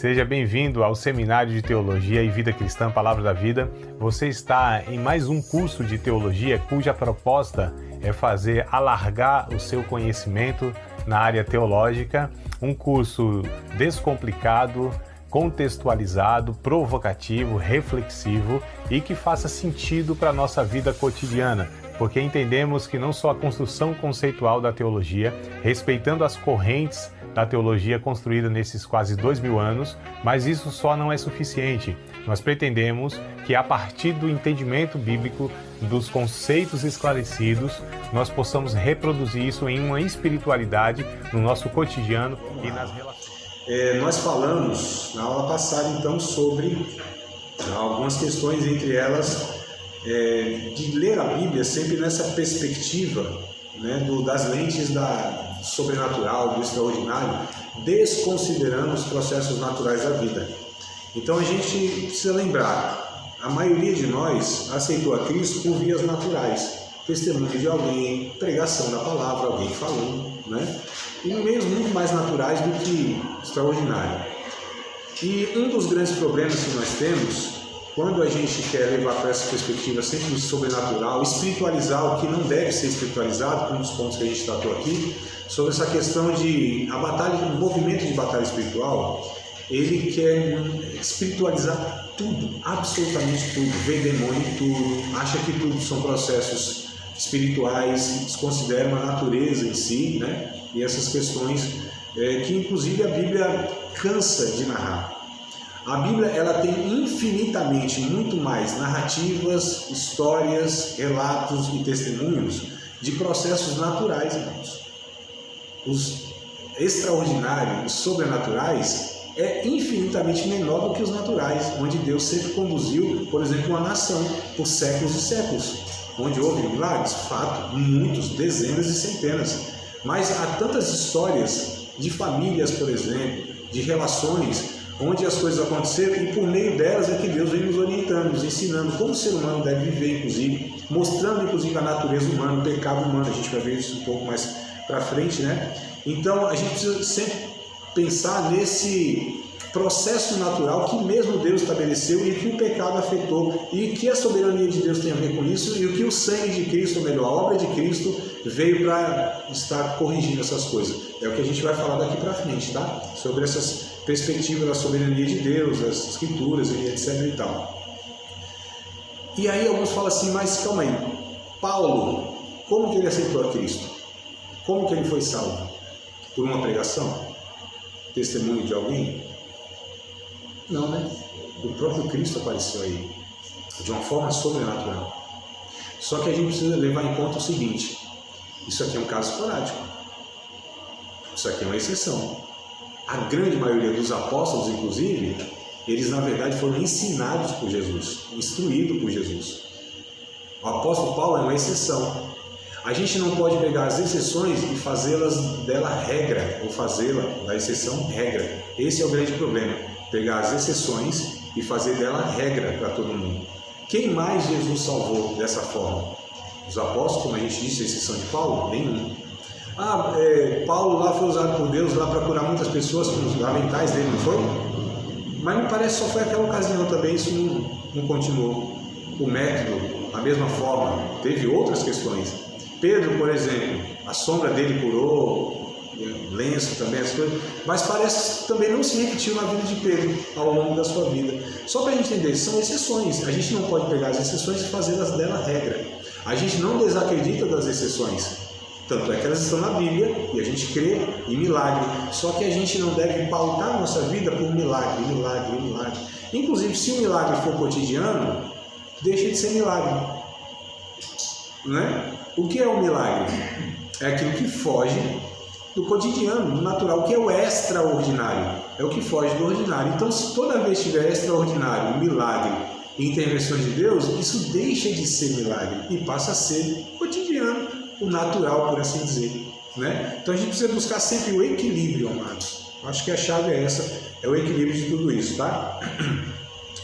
Seja bem-vindo ao Seminário de Teologia e Vida Cristã Palavra da Vida. Você está em mais um curso de teologia cuja proposta é fazer alargar o seu conhecimento na área teológica, um curso descomplicado, contextualizado, provocativo, reflexivo e que faça sentido para a nossa vida cotidiana, porque entendemos que não só a construção conceitual da teologia, respeitando as correntes da teologia construída nesses quase 2000 anos, mas isso só não é suficiente. Nós pretendemos que a partir do entendimento bíblico, dos conceitos esclarecidos, nós possamos reproduzir isso em uma espiritualidade no nosso cotidiano e nas relações. Nós falamos na aula passada então sobre algumas questões, entre elas de ler a Bíblia sempre nessa perspectiva, né, das lentes da sobrenatural, do extraordinário, desconsiderando os processos naturais da vida. Então a gente precisa lembrar, a maioria de nós aceitou a Cristo por vias naturais, testemunho de alguém, pregação da palavra, alguém falando, né? E meios muito mais naturais do que extraordinário. E um dos grandes problemas que nós temos, quando a gente quer levar para essa perspectiva sempre do sobrenatural, espiritualizar o que não deve ser espiritualizado, um dos pontos que a gente tratou aqui, sobre essa questão de a batalha, o movimento de batalha espiritual, ele quer espiritualizar tudo, absolutamente tudo, vê demônio em tudo, acha que tudo são processos espirituais, desconsideram a natureza em si, né? E essas questões que inclusive a Bíblia cansa de narrar. A Bíblia ela tem infinitamente muito mais narrativas, histórias, relatos e testemunhos de processos naturais, irmãos. Os extraordinários, os sobrenaturais, é infinitamente menor do que os naturais, onde Deus sempre conduziu, por exemplo, uma nação por séculos e séculos, onde houve milagres, fato, muitos, dezenas e centenas. Mas há tantas histórias de famílias, por exemplo, de relações, onde as coisas aconteceram e por meio delas é que Deus vem nos orientando, nos ensinando como o ser humano deve viver, inclusive, mostrando inclusive a natureza humana, o pecado humano. A gente vai ver isso um pouco mais para frente, né? Então a gente precisa sempre pensar nesse processo natural que mesmo Deus estabeleceu e que o pecado afetou e que a soberania de Deus tem a ver com isso e o que o sangue de Cristo, ou melhor, a obra de Cristo veio para estar corrigindo essas coisas. É o que a gente vai falar daqui para frente, tá? Sobre essas perspectivas da soberania de Deus, das escrituras e etc e tal. E aí alguns falam assim, mas calma aí, Paulo, como que ele aceitou a Cristo? Como que ele foi salvo? Por uma pregação? Testemunho de alguém? Não, né? O próprio Cristo apareceu aí, de uma forma sobrenatural. Só que a gente precisa levar em conta o seguinte, isso aqui é um caso esporádico, isso aqui é uma exceção. A grande maioria dos apóstolos, inclusive, eles na verdade foram ensinados por Jesus, instruídos por Jesus. O apóstolo Paulo é uma exceção. A gente não pode pegar as exceções e fazê-las dela regra, ou fazê-la da exceção regra. Esse é o grande problema, pegar as exceções e fazer dela regra para todo mundo. Quem mais Jesus salvou dessa forma? Os apóstolos, como a gente disse, a exceção de Paulo? Nenhum. Paulo lá foi usado por Deus lá para curar muitas pessoas com os aventais dele, não foi? Mas me parece que só foi aquela ocasião também, isso não continuou. O método, da mesma forma, teve outras questões. Pedro, por exemplo, a sombra dele curou, lenço também, as coisas, mas parece que também não se repetiu na vida de Pedro ao longo da sua vida. Só para a gente entender, são exceções, a gente não pode pegar as exceções e fazê-las dela regra. A gente não desacredita das exceções, tanto é que elas estão na Bíblia e a gente crê em milagre, só que a gente não deve pautar a nossa vida por milagre. Inclusive, se o milagre for cotidiano, deixa de ser milagre. Né? O que é um milagre? É aquilo que foge do cotidiano, do natural, o que é o extraordinário, é o que foge do ordinário. Então, se toda vez tiver extraordinário, milagre e intervenções de Deus, isso deixa de ser milagre e passa a ser cotidiano, o natural, por assim dizer, né? Então a gente precisa buscar sempre o equilíbrio, amados. Acho que a chave é essa, é o equilíbrio de tudo isso, tá?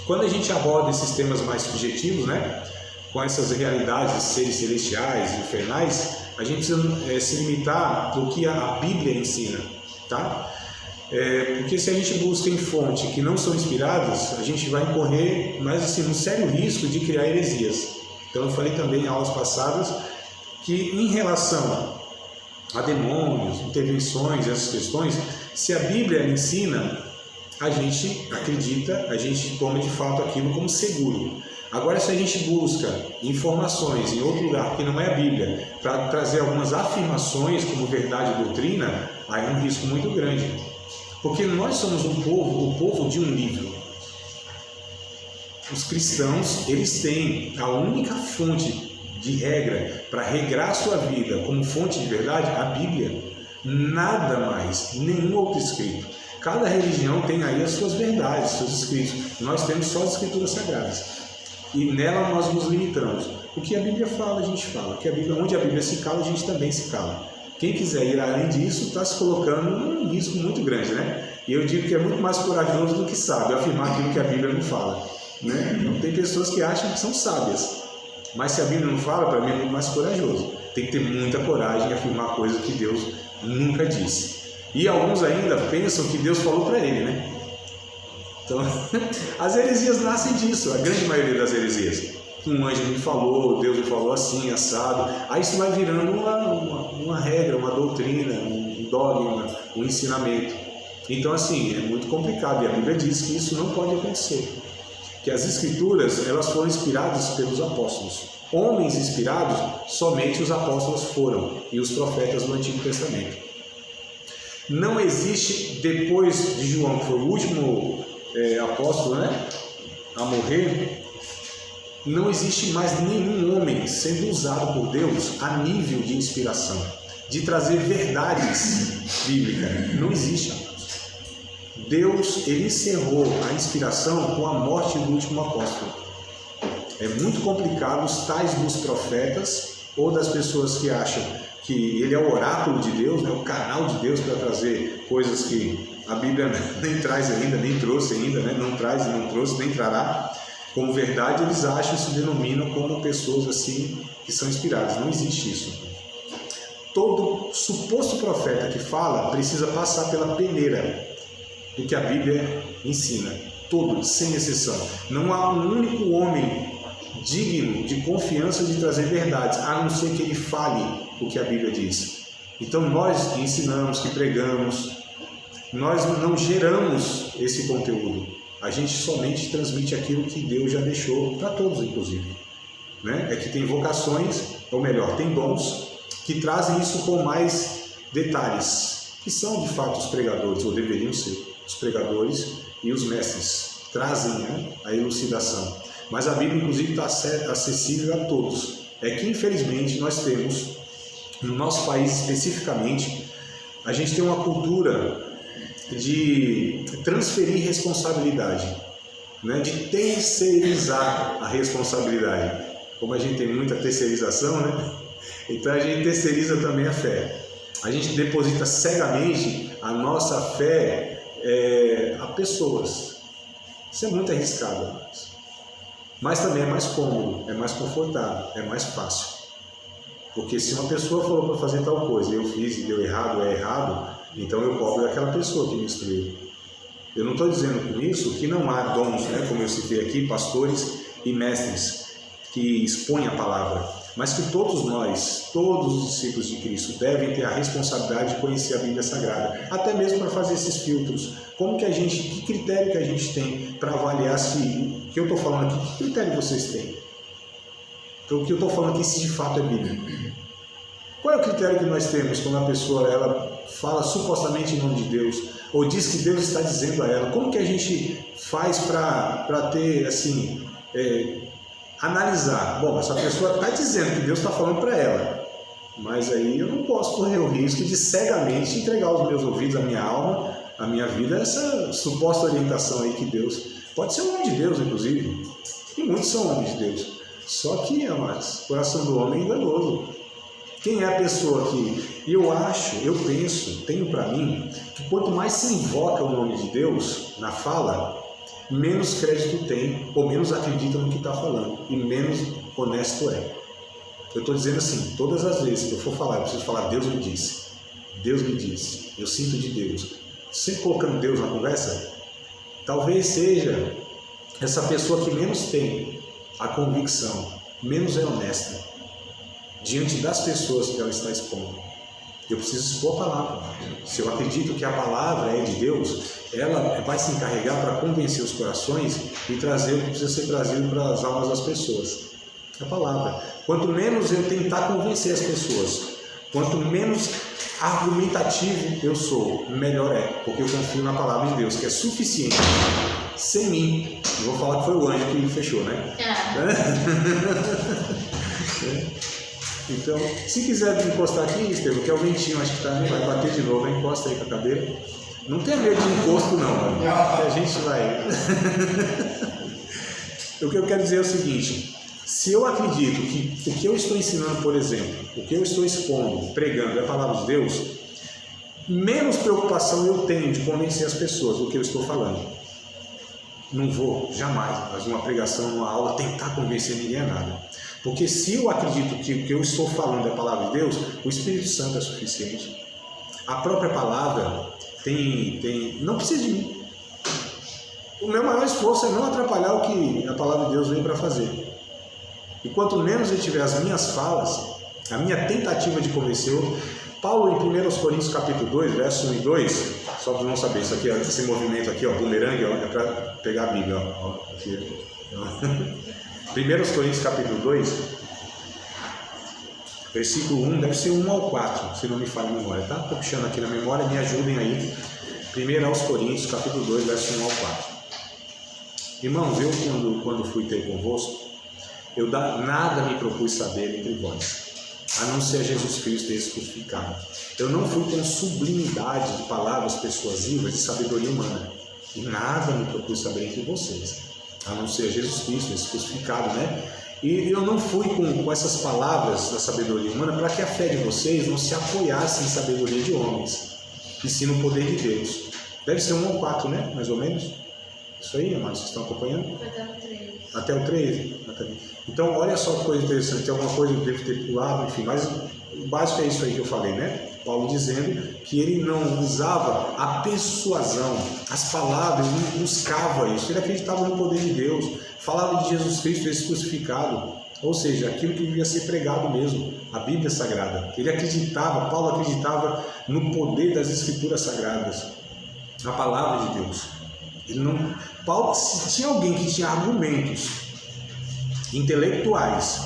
Quando a gente aborda esses temas mais subjetivos, né, com essas realidades de seres celestiais, infernais, a gente precisa se limitar do que a Bíblia ensina, tá? Porque se a gente busca em fontes que não são inspiradas, a gente vai incorrer, mas assim, um sério risco de criar heresias. Então eu falei também em aulas passadas que em relação a demônios, intervenções, essas questões, se a Bíblia ensina, a gente acredita, a gente toma de fato aquilo como seguro. Agora, se a gente busca informações em outro lugar que não é a Bíblia, para trazer algumas afirmações como verdade e doutrina, aí é um risco muito grande. Porque nós somos o povo de um livro. Os cristãos, eles têm a única fonte de regra para regrar sua vida como fonte de verdade, a Bíblia. Nada mais, nenhum outro escrito. Cada religião tem aí as suas verdades, seus escritos. Nós temos só as escrituras sagradas. E nela nós nos limitamos. O que a Bíblia fala, a gente fala. Onde a Bíblia se cala, a gente também se cala. Quem quiser ir além disso está se colocando num risco muito grande, né? E eu digo que é muito mais corajoso do que sábio afirmar aquilo que a Bíblia não fala, né? Então, tem pessoas que acham que são sábias, mas se a Bíblia não fala, para mim é muito mais corajoso. Tem que ter muita coragem em afirmar coisas que Deus nunca disse. E alguns ainda pensam que Deus falou para ele, né? Então, as heresias nascem disso, a grande maioria das heresias. Um anjo me falou, Deus me falou assim, assado. Aí isso vai virando uma regra, uma doutrina, um dogma, um ensinamento. Então, assim, é muito complicado. E a Bíblia diz que isso não pode acontecer. Que as Escrituras, elas foram inspiradas pelos apóstolos. Homens inspirados, somente os apóstolos foram. E os profetas do Antigo Testamento. Não existe, depois de João, que foi o último apóstolo, né, a morrer, não existe mais nenhum homem sendo usado por Deus a nível de inspiração, de trazer verdades bíblicas. Não existe, amados. Deus, ele encerrou a inspiração com a morte do último apóstolo. É muito complicado os tais dos profetas ou das pessoas que acham que ele é o oráculo de Deus, né, o canal de Deus para trazer coisas que a Bíblia nem traz ainda, nem trouxe ainda, né, não traz, não trouxe, nem trará. Como verdade, eles acham e se denominam como pessoas assim que são inspiradas. Não existe isso. Todo suposto profeta que fala precisa passar pela peneira do que a Bíblia ensina. Todos, sem exceção. Não há um único homem digno de confiança de trazer verdades, a não ser que ele fale o que a Bíblia diz. Então nós que ensinamos, que pregamos, nós não geramos esse conteúdo. A gente somente transmite aquilo que Deus já deixou para todos, inclusive. Né? É que tem vocações, ou melhor, tem dons, que trazem isso com mais detalhes, que são de fato os pregadores, ou deveriam ser os pregadores e os mestres, trazem, né, a elucidação. Mas a Bíblia, inclusive, está acessível a todos. É que, infelizmente, nós temos, no nosso país especificamente, a gente tem uma cultura de transferir responsabilidade, né? De terceirizar a responsabilidade. Como a gente tem muita terceirização, né? Então a gente terceiriza também a fé. A gente deposita cegamente a nossa fé a pessoas. Isso é muito arriscado, mas também é mais cômodo, é mais confortável, é mais fácil. Porque se uma pessoa falou para fazer tal coisa e eu fiz e deu errado, é errado, então eu cobro daquela pessoa que me instruiu. Eu não estou dizendo com isso que não há dons, né, como eu citei aqui, pastores e mestres que expõem a palavra, mas que todos nós, todos os discípulos de Cristo, devem ter a responsabilidade de conhecer a Bíblia Sagrada, até mesmo para fazer esses filtros. Que critério que a gente tem para avaliar se o que eu estou falando aqui, que critério vocês têm? Então, o que eu estou falando aqui, se de fato é bíblico. Qual é o critério que nós temos quando a pessoa ela fala supostamente em nome de Deus, ou diz que Deus está dizendo a ela? Como que a gente faz para ter, assim, analisar? Bom, essa pessoa está dizendo que Deus está falando para ela, mas aí eu não posso correr o risco de cegamente entregar os meus ouvidos, a minha alma, a minha vida, essa suposta orientação aí que Deus... Pode ser um homem de Deus, inclusive, e muitos são homens de Deus. Só que, amados, o coração do homem é enganoso. Quem é a pessoa que... eu penso, tenho para mim, que quanto mais se invoca o nome de Deus na fala, menos crédito tem, ou menos acredita no que está falando, e menos honesto é. Eu estou dizendo assim, todas as vezes que eu for falar, eu preciso falar, Deus me disse, eu sinto de Deus. sempre colocando Deus na conversa, talvez seja essa pessoa que menos tem a convicção, menos é honesta diante das pessoas que ela está expondo. Eu preciso expor a palavra. Se eu acredito que a palavra é de Deus, ela vai se encarregar para convencer os corações e trazer o que precisa ser trazido para as almas das pessoas. A palavra. Quanto menos eu tentar convencer as pessoas, quanto menos argumentativo eu sou, melhor é, porque eu confio na palavra de Deus, que é suficiente. Sem mim, eu vou falar que foi o anjo que fechou, né? Então, se quiser encostar aqui, Estevam, que é o ventinho, acho que vai bater de novo, encosta aí com a cadeira. Não tenha medo de encosto não, mano, que a gente vai. O que eu quero dizer é o seguinte: se eu acredito que o que eu estou ensinando, por exemplo, o que eu estou expondo, pregando é a palavra de Deus, menos preocupação eu tenho de convencer as pessoas do que eu estou falando. Não vou jamais, mas uma pregação, uma aula, tentar convencer ninguém a nada. Porque se eu acredito que o que eu estou falando é a palavra de Deus, o Espírito Santo é suficiente. A própria palavra não precisa de mim. O meu maior esforço é não atrapalhar o que a palavra de Deus vem para fazer. E quanto menos eu tiver as minhas falas, a minha tentativa de convencer, Paulo em 1 Coríntios capítulo 2, verso 1 e 2, só para não saber, isso aqui, esse movimento aqui, ó, bumerangue, ó, é para pegar a Bíblia, ó, aqui, ó. 1 Coríntios capítulo 2, versículo 1, deve ser 1 ao 4, se não me falha a memória, tá? Estou puxando aqui na memória, me ajudem aí. 1 Coríntios capítulo 2, verso 1 ao 4. Irmãos, eu quando fui ter convosco, eu nada me propus saber entre vós, a não ser Jesus Cristo e esse crucificado. Eu não fui com sublimidade de palavras persuasivas de sabedoria humana, e nada me propus saber entre vocês, a não ser Jesus Cristo, esse crucificado, né? E eu não fui com essas palavras da sabedoria humana para que a fé de vocês não se apoiasse em sabedoria de homens, e sim no poder de Deus. Deve ser 1 ao 4, né? Mais ou menos. Isso aí, amados, vocês estão acompanhando? Até o 3. Então, olha só que coisa interessante. Tem alguma coisa que eu devo ter pulado, enfim, mas o básico é isso aí que eu falei, né? Paulo dizendo que ele não usava a persuasão, as palavras, ele não buscava isso, ele acreditava no poder de Deus, falava de Jesus Cristo, esse crucificado, ou seja, aquilo que devia ser pregado mesmo, a Bíblia Sagrada. Ele acreditava, Paulo acreditava no poder das Escrituras Sagradas, na palavra de Deus. Paulo, se tinha alguém que tinha argumentos intelectuais,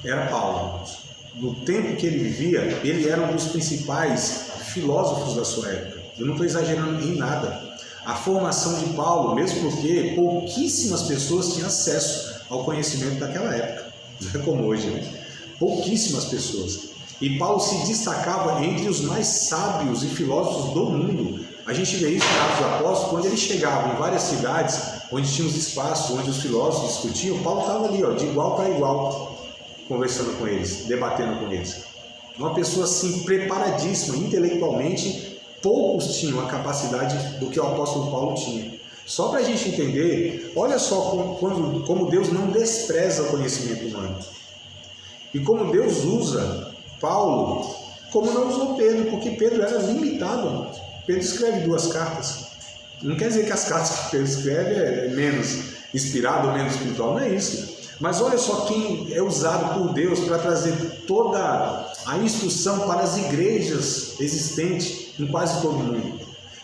era Paulo. No tempo que ele vivia, ele era um dos principais filósofos da sua época. Eu não estou exagerando em nada. A formação de Paulo, mesmo porque pouquíssimas pessoas tinham acesso ao conhecimento daquela época, não é como hoje, né? Pouquíssimas pessoas. E Paulo se destacava entre os mais sábios e filósofos do mundo. A gente vê isso em Atos dos Apóstolos, quando ele chegava em várias cidades, onde tinha os espaços, onde os filósofos discutiam, Paulo estava ali, ó, de igual para igual, conversando com eles, debatendo com eles. Uma pessoa assim, preparadíssima, intelectualmente, poucos tinham a capacidade do que o apóstolo Paulo tinha. Só para a gente entender, olha só como Deus não despreza o conhecimento humano. E como Deus usa Paulo, como não usou Pedro, porque Pedro era limitado, irmãos. Pedro escreve 2 cartas. Não quer dizer que as cartas que Pedro escreve é menos inspirado ou menos espiritual, não é isso. Mas olha só quem é usado por Deus para trazer toda a instrução para as igrejas existentes em quase todo o mundo.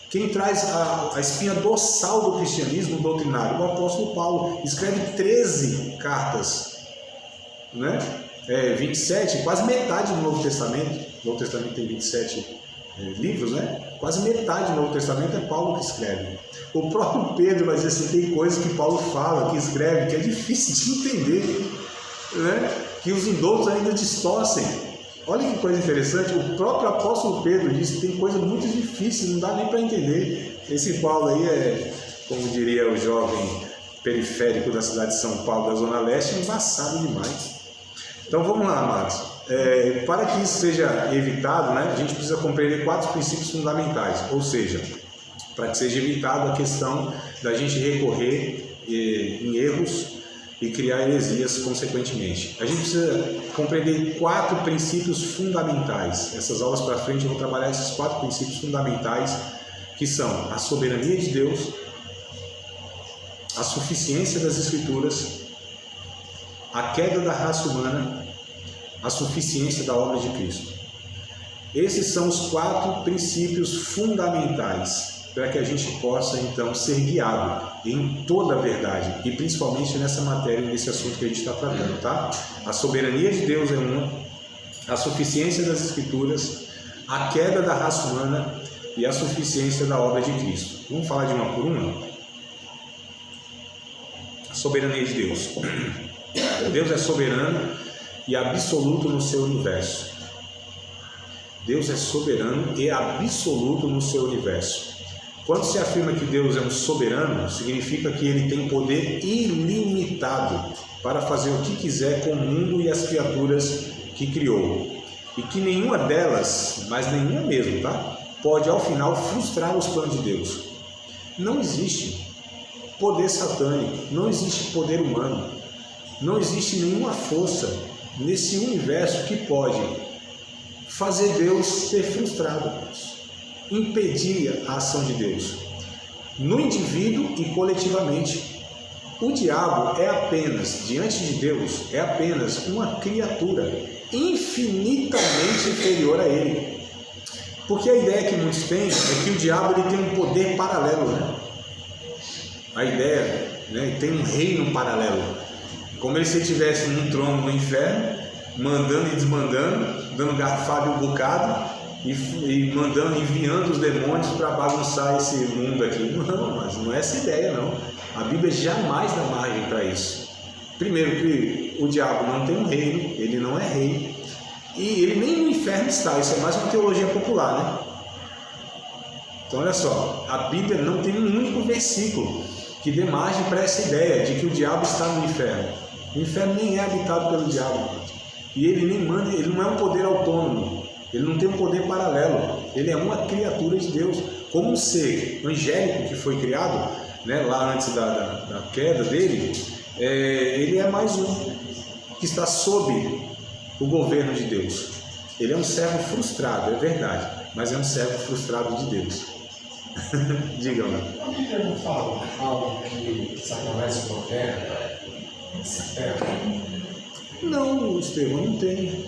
Quem traz a espinha dorsal do cristianismo doutrinário, o apóstolo Paulo, escreve 13 cartas, né? 27, quase metade do Novo Testamento. O Novo Testamento tem 27 livros, né? Quase metade do Novo Testamento é Paulo que escreve. O próprio Pedro vai dizer assim, tem coisas que Paulo fala, que escreve, que é difícil de entender, né? Que os indoutos ainda distorcem. Olha que coisa interessante, o próprio apóstolo Pedro diz que tem coisa muito difícil, não dá nem para entender. Esse Paulo aí é, como diria o jovem periférico da cidade de São Paulo, da Zona Leste, embaçado demais. Então vamos lá, amados. Para que isso seja evitado, né, a gente precisa compreender 4 princípios fundamentais, ou seja, para que seja evitado a questão da gente recorrer em erros e criar heresias consequentemente. A gente precisa compreender 4 princípios fundamentais. Essas aulas para frente eu vou trabalhar esses 4 princípios fundamentais que são a soberania de Deus, a suficiência das Escrituras, a queda da raça humana, a suficiência da obra de Cristo. Esses são os 4 princípios fundamentais para que a gente possa, então, ser guiado em toda a verdade, e principalmente nessa matéria, nesse assunto que a gente está tratando, tá? A soberania de Deus é uma, a suficiência das Escrituras, a queda da raça humana e a suficiência da obra de Cristo. Vamos falar de uma por uma? A soberania de Deus. Deus é soberano e absoluto no seu universo. Deus é soberano e absoluto no seu universo. Quando se afirma que Deus é um soberano, significa que ele tem poder ilimitado para fazer o que quiser com o mundo e as criaturas que criou. E que nenhuma delas, mas nenhuma mesmo, tá? Pode ao final frustrar os planos de Deus. Não existe poder satânico, não existe poder humano, não existe nenhuma força nesse universo que pode fazer Deus ser frustrado, impedir a ação de Deus, no indivíduo e coletivamente. O diabo é apenas, diante de Deus, é apenas uma criatura infinitamente inferior a ele. Porque a ideia que muitos têm é que o diabo ele tem um poder paralelo, né? A ideia, né, tem um reino paralelo, como se ele estivesse num trono no inferno, mandando e desmandando, dando garfada um bocado e mandando, enviando os demônios para bagunçar esse mundo aqui. Não, mas não é essa ideia, não. A Bíblia jamais dá margem para isso. Primeiro que o diabo não tem um reino, ele não é rei, e ele nem no inferno está. Isso é mais uma teologia popular, né? Então olha só, a Bíblia não tem um único versículo que dê margem para essa ideia de que o diabo está no inferno. O inferno nem é habitado pelo diabo, e ele nem manda, ele não é um poder autônomo, ele não tem um poder paralelo, ele é uma criatura de Deus, como um ser angélico que foi criado, né, lá antes da queda dele. Ele é mais um que está sob o governo de Deus. Ele é um servo frustrado, é verdade, mas é um servo frustrado de Deus. Diga lá. Por que ele não fala algo que Satanás se governa? Não, Estevão, não tem.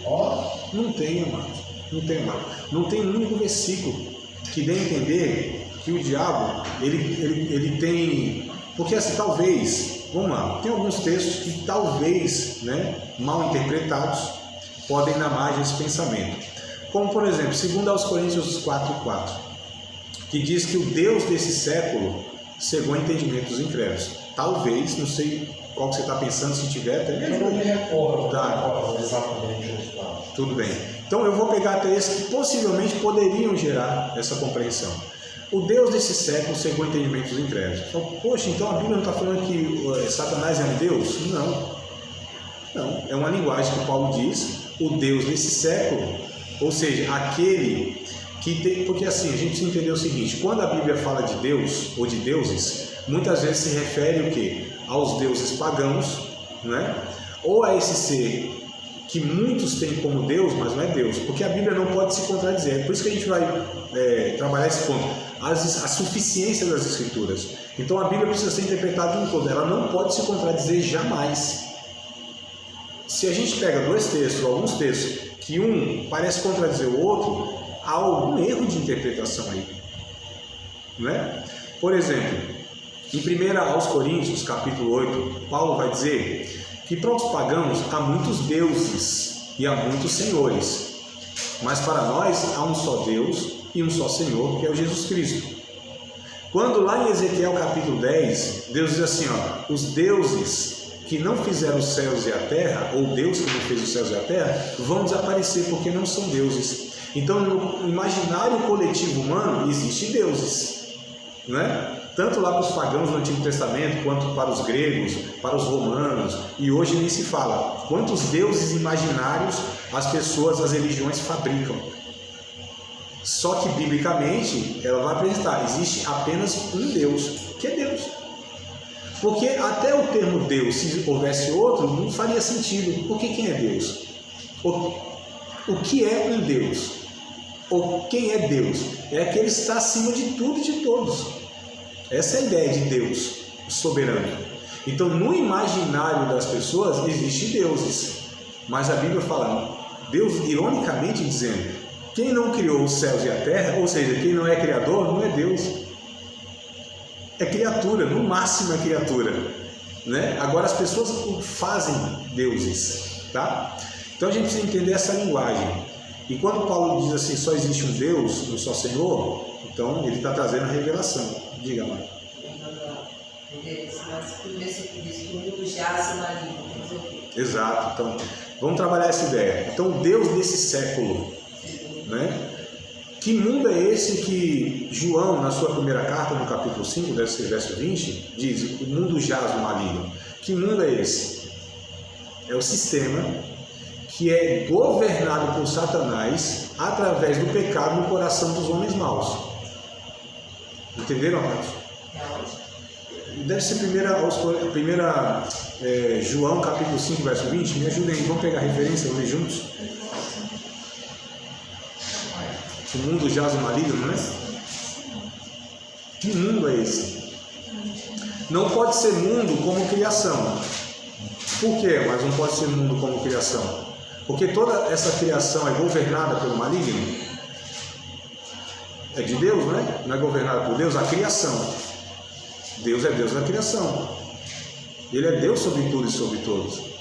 Não tem, amado. Não tem, amado. Não tem um único versículo que dê a entender que o diabo, ele tem... Porque assim, talvez, vamos lá, tem alguns textos que talvez, né, mal interpretados, podem dar margem a esse pensamento. Como, por exemplo, 2 Coríntios 4:4, que diz que o Deus desse século cegou entendimentos dos incrédulos. Talvez, não sei qual que você está pensando, se tiver, até eu não me recordo, tá. Exatamente onde está. Tudo bem. Então eu vou pegar até esses que possivelmente poderiam gerar essa compreensão. O Deus desse século cegou entendimentos dos incrédulos. Então, poxa, então a Bíblia não está falando que Satanás é um Deus? Não. É uma linguagem que Paulo diz, o Deus desse século, ou seja, aquele que tem... Porque assim, a gente precisa entender o seguinte, quando a Bíblia fala de Deus ou de deuses, muitas vezes se refere o quê? Aos deuses pagãos, né? Ou a esse ser que muitos têm como Deus, mas não é Deus, porque a Bíblia não pode se contradizer. É por isso que a gente vai trabalhar esse ponto, a suficiência das Escrituras. Então a Bíblia precisa ser interpretada em todo, ela não pode se contradizer jamais. Se a gente pega dois textos, alguns textos, que um parece contradizer o outro, há algum erro de interpretação aí, né? Por exemplo, em 1 aos Coríntios, capítulo 8, Paulo vai dizer que para os pagãos há muitos deuses e há muitos senhores, mas para nós há um só Deus e um só Senhor, que é o Jesus Cristo. Quando lá em Ezequiel capítulo 10, Deus diz assim, ó, os deuses que não fizeram os céus e a terra, ou Deus que não fez os céus e a terra, vão desaparecer porque não são deuses. Então no imaginário coletivo humano existem deuses, né? Tanto lá para os pagãos do Antigo Testamento, quanto para os gregos, para os romanos, e hoje nem se fala quantos deuses imaginários as pessoas, as religiões fabricam. Só que biblicamente ela vai apresentar, existe apenas um Deus, que é Deus. Porque até o termo Deus, se houvesse outro, não faria sentido. Porque quem é Deus? O que é um Deus? Ou quem é Deus? É aquele que está acima de tudo e de todos. Essa é a ideia de Deus, o soberano. Então, no imaginário das pessoas, existem deuses. Mas a Bíblia fala, Deus, ironicamente dizendo, quem não criou os céus e a terra, ou seja, quem não é criador, não é Deus. É criatura, no máximo é criatura. Né? Agora as pessoas fazem deuses. Tá? Então a gente precisa entender essa linguagem. E quando Paulo diz assim, só existe um Deus, um só Senhor, então ele está trazendo a revelação. Diga, Mãe. Exato. Então, vamos trabalhar essa ideia. Então, Deus desse século, né? Que mundo é esse que João, na sua primeira carta, no capítulo 5, verso 20, diz, o mundo jaz no maligno. Que mundo é esse? É o sistema que é governado por Satanás através do pecado no coração dos homens maus. Entenderam, amados? Deve ser primeira João, capítulo 5, verso 20. Me ajudem aí, vamos pegar a referência, vamos ler juntos. O mundo jaz no maligno, não é? Que mundo é esse? Não pode ser mundo como criação. Por quê? Mas não pode ser mundo como criação? Porque toda essa criação é governada pelo maligno. É de Deus, não é? Não é governada por Deus? A criação. Deus é Deus da criação. Ele é Deus sobre tudo e sobre todos.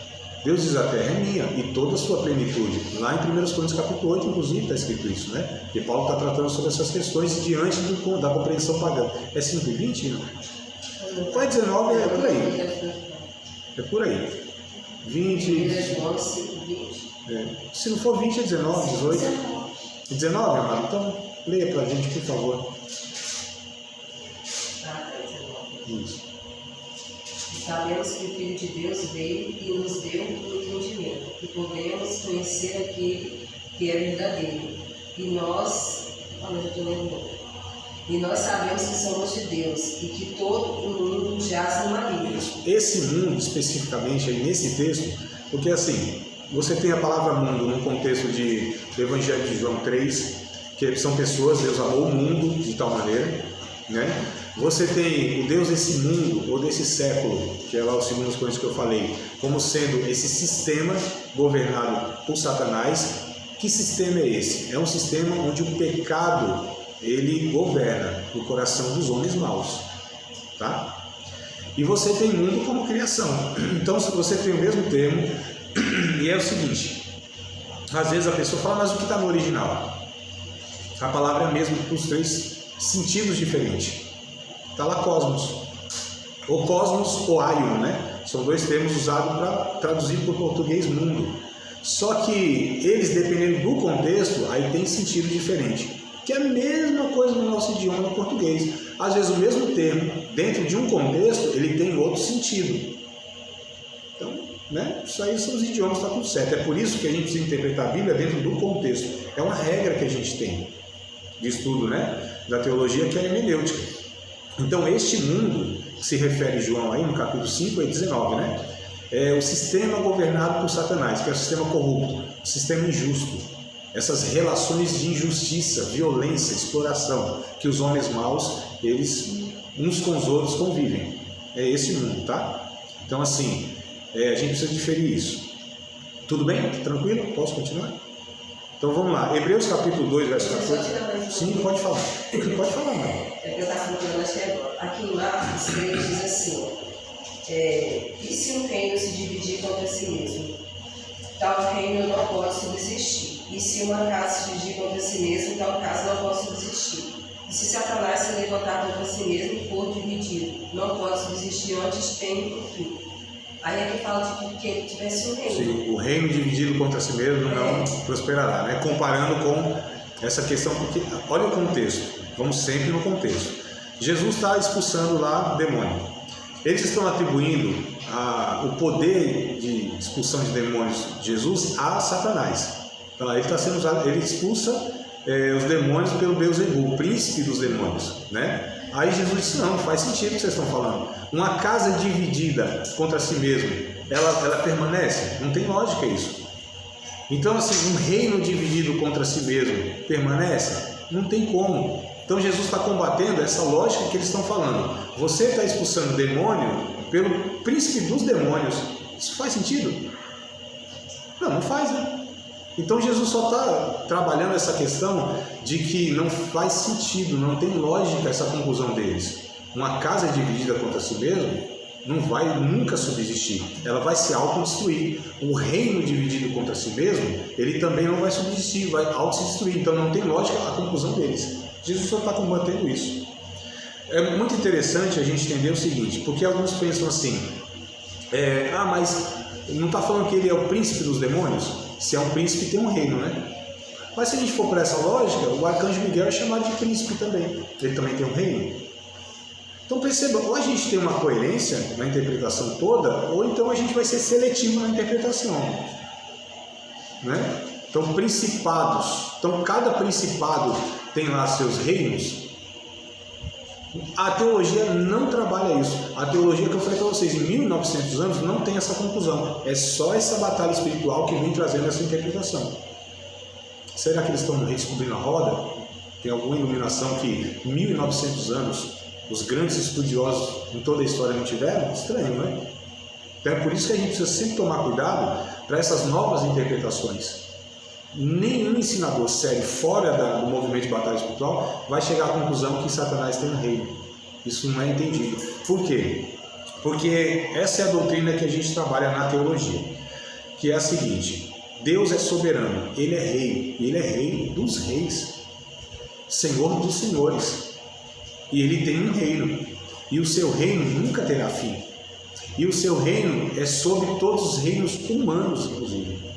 Deus diz, a terra é minha e toda a sua plenitude. Lá em 1 Coríntios capítulo 8, inclusive, está escrito isso, né? Porque Paulo está tratando sobre essas questões diante da compreensão pagã. É 5:20? Qual é 19? É por aí. É por aí. 20. Se não for 20, é 19, 18. 19, amado? Então, leia para a gente, por favor. Isso. Sabemos que o Filho de Deus veio e nos deu o entendimento, que podemos conhecer aquele que é verdadeiro. E nós sabemos que somos de Deus e que todo o mundo jaz no maligno. Esse mundo, especificamente, aí nesse texto, porque assim, você tem a palavra mundo no contexto do Evangelho de João 3, que são pessoas, Deus amou o mundo de tal maneira, né? Você tem o Deus desse mundo, ou desse século, que é lá os 2 Coríntios que eu falei, como sendo esse sistema governado por Satanás. Que sistema é esse? É um sistema onde o pecado, ele governa o coração dos homens maus. Tá? E você tem mundo como criação. Então você tem o mesmo termo, e é o seguinte, às vezes a pessoa fala, mas o que está no original? A palavra é a mesma para os 3 sentidos diferentes. Está lá cosmos, ou cosmos ou aion, né? São 2 termos usados para traduzir para o português mundo. Só que eles, dependendo do contexto, aí tem sentido diferente. Que é a mesma coisa no nosso idioma no português. Às vezes o mesmo termo, dentro de um contexto, ele tem outro sentido. Então, né? Isso aí são os idiomas, está tudo certo. É por isso que a gente precisa interpretar a Bíblia dentro do contexto. É uma regra que a gente tem de estudo, né? Da teologia, que é a hermenêutica. Então, este mundo, que se refere João aí no capítulo 5 e 19, né? É o sistema governado por Satanás, que é o sistema corrupto, o sistema injusto. Essas relações de injustiça, violência, exploração, que os homens maus, eles, uns com os outros, convivem. É esse mundo, tá? Então, assim, a gente precisa diferir isso. Tudo bem? Tranquilo? Posso continuar? Então vamos lá, Hebreus capítulo 2, verso 14. Sim, pode falar. Pode falar, mãe. É que eu estava falando até agora. Aqui em Marcos 3 diz assim: e se um reino se dividir contra si mesmo? Tal reino não pode subsistir. E se uma casa se dividir contra si mesmo, tal casa não pode subsistir. E se Satanás se levantar contra si mesmo e for dividido, não pode subsistir antes tem o fim. Aí aqui fala de que ele tivesse um reino. Sim, o reino dividido contra si mesmo não prosperará, né? Comparando com essa questão, porque olha o contexto, vamos sempre no contexto. Jesus está expulsando lá o demônio. Eles estão atribuindo o poder de expulsão de demônios de Jesus a Satanás. Então, ele está sendo usado, ele expulsa os demônios pelo Beelzebul, o príncipe dos demônios, né? Aí Jesus disse, não faz sentido o que vocês estão falando. Uma casa dividida contra si mesmo, ela permanece? Não tem lógica isso. Então, assim, um reino dividido contra si mesmo permanece? Não tem como. Então, Jesus está combatendo essa lógica que eles estão falando. Você está expulsando o demônio pelo príncipe dos demônios. Isso faz sentido? Não, não faz, né? Então, Jesus só está trabalhando essa questão de que não faz sentido, não tem lógica essa conclusão deles. Uma casa dividida contra si mesmo não vai nunca subsistir, ela vai se autodestruir. O reino dividido contra si mesmo, ele também não vai subsistir, vai auto-se-destruir. Então não tem lógica a conclusão deles. Jesus só está combatendo isso. É muito interessante a gente entender o seguinte, porque alguns pensam assim, mas não está falando que ele é o príncipe dos demônios? Se é um príncipe, tem um reino, né? Mas se a gente for por essa lógica, o arcanjo Miguel é chamado de príncipe também. Ele também tem um reino. Então perceba, ou a gente tem uma coerência na interpretação toda, ou então a gente vai ser seletivo na interpretação, né? Então principados, então cada principado tem lá seus reinos. A teologia não trabalha isso. A teologia que eu falei para vocês, em 1900 anos, não tem essa conclusão. É só essa batalha espiritual que vem trazendo essa interpretação. Será que eles estão redescobrindo a roda? Tem alguma iluminação que 1900 anos os grandes estudiosos em toda a história não tiveram? Estranho, não é? Então é por isso que a gente precisa sempre tomar cuidado para essas novas interpretações. Nenhum ensinador sério fora do movimento de batalha espiritual vai chegar à conclusão que Satanás tem um reino. Isso não é entendido. Por quê? Porque essa é a doutrina que a gente trabalha na teologia, que é a seguinte: Deus é soberano, Ele é rei, e Ele é rei dos reis, Senhor dos senhores. E Ele tem um reino, e o seu reino nunca terá fim. E o seu reino é sobre todos os reinos humanos, inclusive.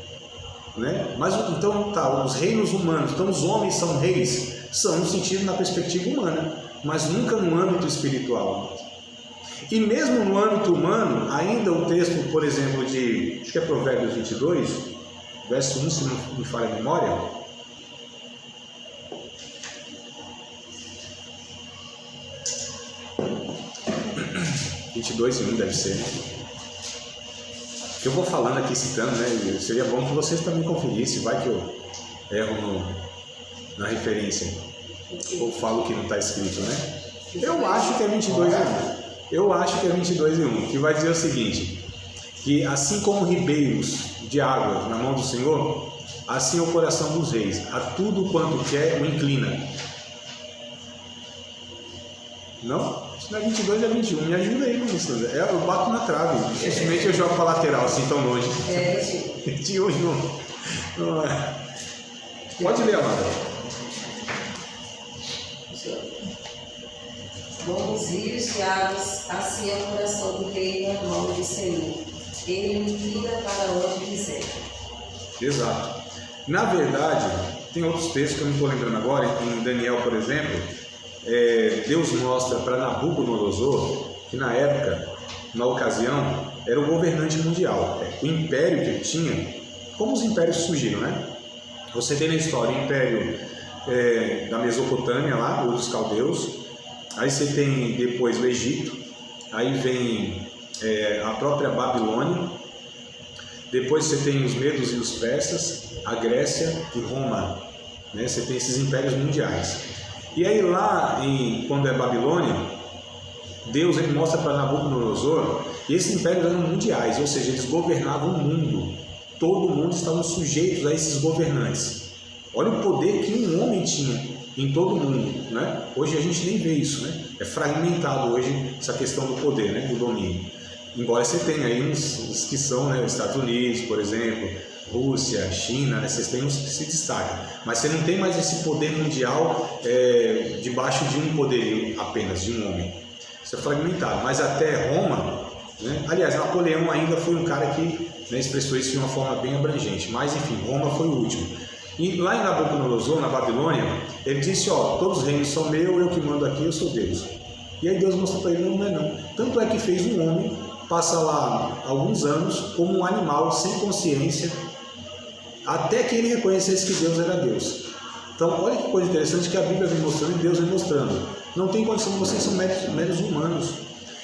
Né? Mas então, os reinos humanos, então os homens são reis? São no sentido, na perspectiva humana, mas nunca no âmbito espiritual. E mesmo no âmbito humano, ainda o texto, por exemplo, acho que é Provérbios 22, verso 1, se não me falha a memória, 22:1 deve ser. Que eu vou falando aqui, citando, né? Seria bom que vocês também conferissem, vai que eu erro na referência, ou falo que não está escrito, né? Eu acho que é 22:1. Eu acho que é 22:1, que vai dizer o seguinte: que assim como ribeiros de água na mão do Senhor, assim é o coração dos reis, a tudo quanto quer o inclina. Não? Se não é 22, é 21. Me ajuda aí, ministro. Eu bato na trave. Dificilmente eu jogo para lateral assim tão longe. 21. Não é. Pode ler, amada. Bons rios de águas, assim é o coração do rei na mão do Senhor. Ele inclina para onde quiser. Exato. Na verdade, tem outros textos que eu não estou lembrando agora. Em Daniel, por exemplo, Deus mostra para Nabucodonosor que na época, na ocasião, era o governante mundial. O império que ele tinha, como os impérios surgiram, né? Você tem na história o império da Mesopotâmia, lá, dos caldeus. Aí você tem depois o Egito, aí vem a própria Babilônia, depois você tem os medos e os persas, a Grécia e Roma, né? Você tem esses impérios mundiais. E aí lá, quando é Babilônia, Deus ele mostra para Nabucodonosor que esses impérios eram mundiais, ou seja, eles governavam o mundo, todo mundo estava sujeito a esses governantes. Olha o poder que um homem tinha em todo mundo, né? Hoje a gente nem vê isso, né? É fragmentado hoje essa questão do poder, né? Do domínio. Embora você tenha aí uns que são, né? Os Estados Unidos, por exemplo, Rússia, China, né? Vocês têm uns que se destacam. Mas você não tem mais esse poder mundial debaixo de um poder apenas, de um homem. Isso é fragmentado. Mas até Roma, né? Aliás, Napoleão ainda foi um cara que, né, expressou isso de uma forma bem abrangente. Mas enfim, Roma foi o último. E lá em Nabucodonosor, na Babilônia, ele disse: todos os reinos são meus, eu que mando aqui, eu sou Deus. E aí Deus mostrou para ele: não é não. Tanto é que fez um homem, passa lá alguns anos, como um animal sem consciência, até que ele reconhecesse que Deus era Deus. Então, olha que coisa interessante que a Bíblia vem mostrando e Deus vem mostrando. Não tem condição, vocês são meros humanos.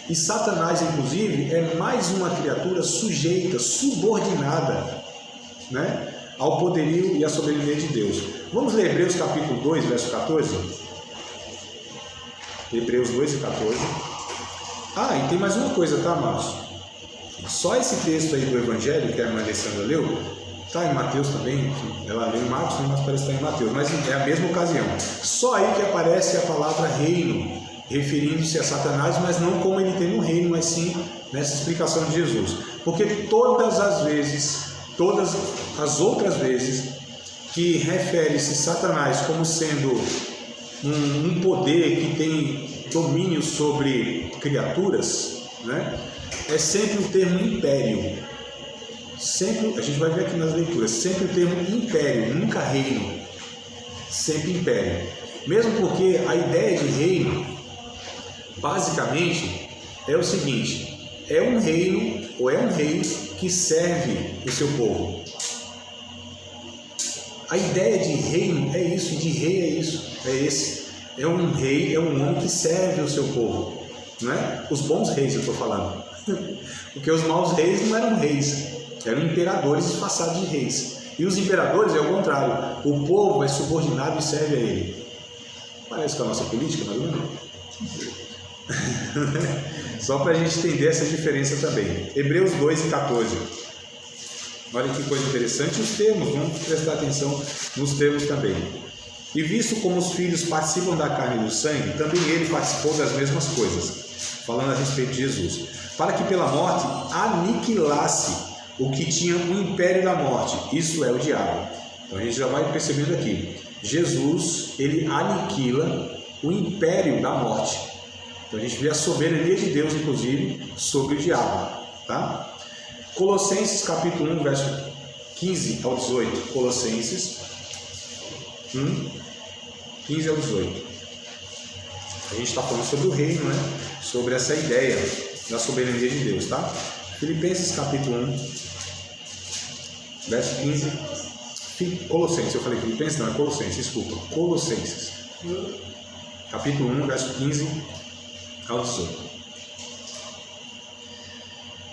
E Satanás, inclusive, é mais uma criatura sujeita, subordinada, né, ao poderio e à soberania de Deus. Vamos ler Hebreus capítulo 2, verso 14? Hebreus 2 e 14. E tem mais uma coisa, tá, amados? Só esse texto aí do Evangelho, que a irmã Alessandra leu, está em Mateus também, ela leu em Marcos, mas parece que está em Mateus, mas é a mesma ocasião. Só aí que aparece a palavra reino, referindo-se a Satanás, mas não como ele tem no reino, mas sim nessa explicação de Jesus. Porque todas as outras vezes que refere-se Satanás como sendo um poder que tem domínio sobre criaturas, né? É sempre o termo império. Sempre, a gente vai ver aqui nas leituras, sempre o termo império, nunca reino. Sempre império. Mesmo porque a ideia de reino, basicamente, é o seguinte: é um reino, ou é um rei que serve o seu povo. A ideia de reino é isso, de rei é isso, é esse. É um rei, é um homem que serve o seu povo. Não é? Os bons reis eu estou falando. Porque os maus reis não eram reis, eram imperadores disfarçados de reis. E os imperadores é o contrário, o povo é subordinado e serve a ele. Parece com a nossa política, mas não. Só para a gente entender essa diferença também. Hebreus 2 e 14. Olha que coisa interessante os termos, vamos prestar atenção nos termos também. E visto como os filhos participam da carne e do sangue, também ele participou das mesmas coisas, falando a respeito de Jesus, para que pela morte aniquilasse o que tinha o império da morte, isso é o diabo. Então a gente já vai percebendo aqui, Jesus, ele aniquila o império da morte. Então a gente vê a soberania de Deus, inclusive, sobre o diabo, tá? Colossenses capítulo 1, verso 15 ao 18, Colossenses 1, 15 ao 18. A gente está falando sobre o reino, né? Sobre essa ideia da soberania de Deus, tá? Filipenses capítulo 1, verso 15. Colossenses, eu falei Filipenses, não, é Colossenses, desculpa. Colossenses, capítulo 1, verso 15 ao 18.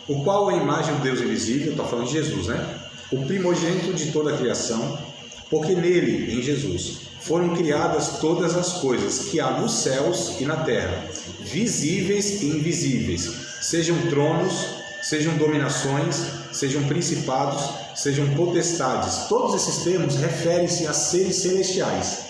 O qual é a imagem do Deus invisível, está falando de Jesus, né? O primogênito de toda a criação, porque nele, em Jesus, foram criadas todas as coisas que há nos céus e na terra, visíveis e invisíveis, sejam tronos, sejam dominações, sejam principados, sejam potestades. Todos esses termos referem-se a seres celestiais,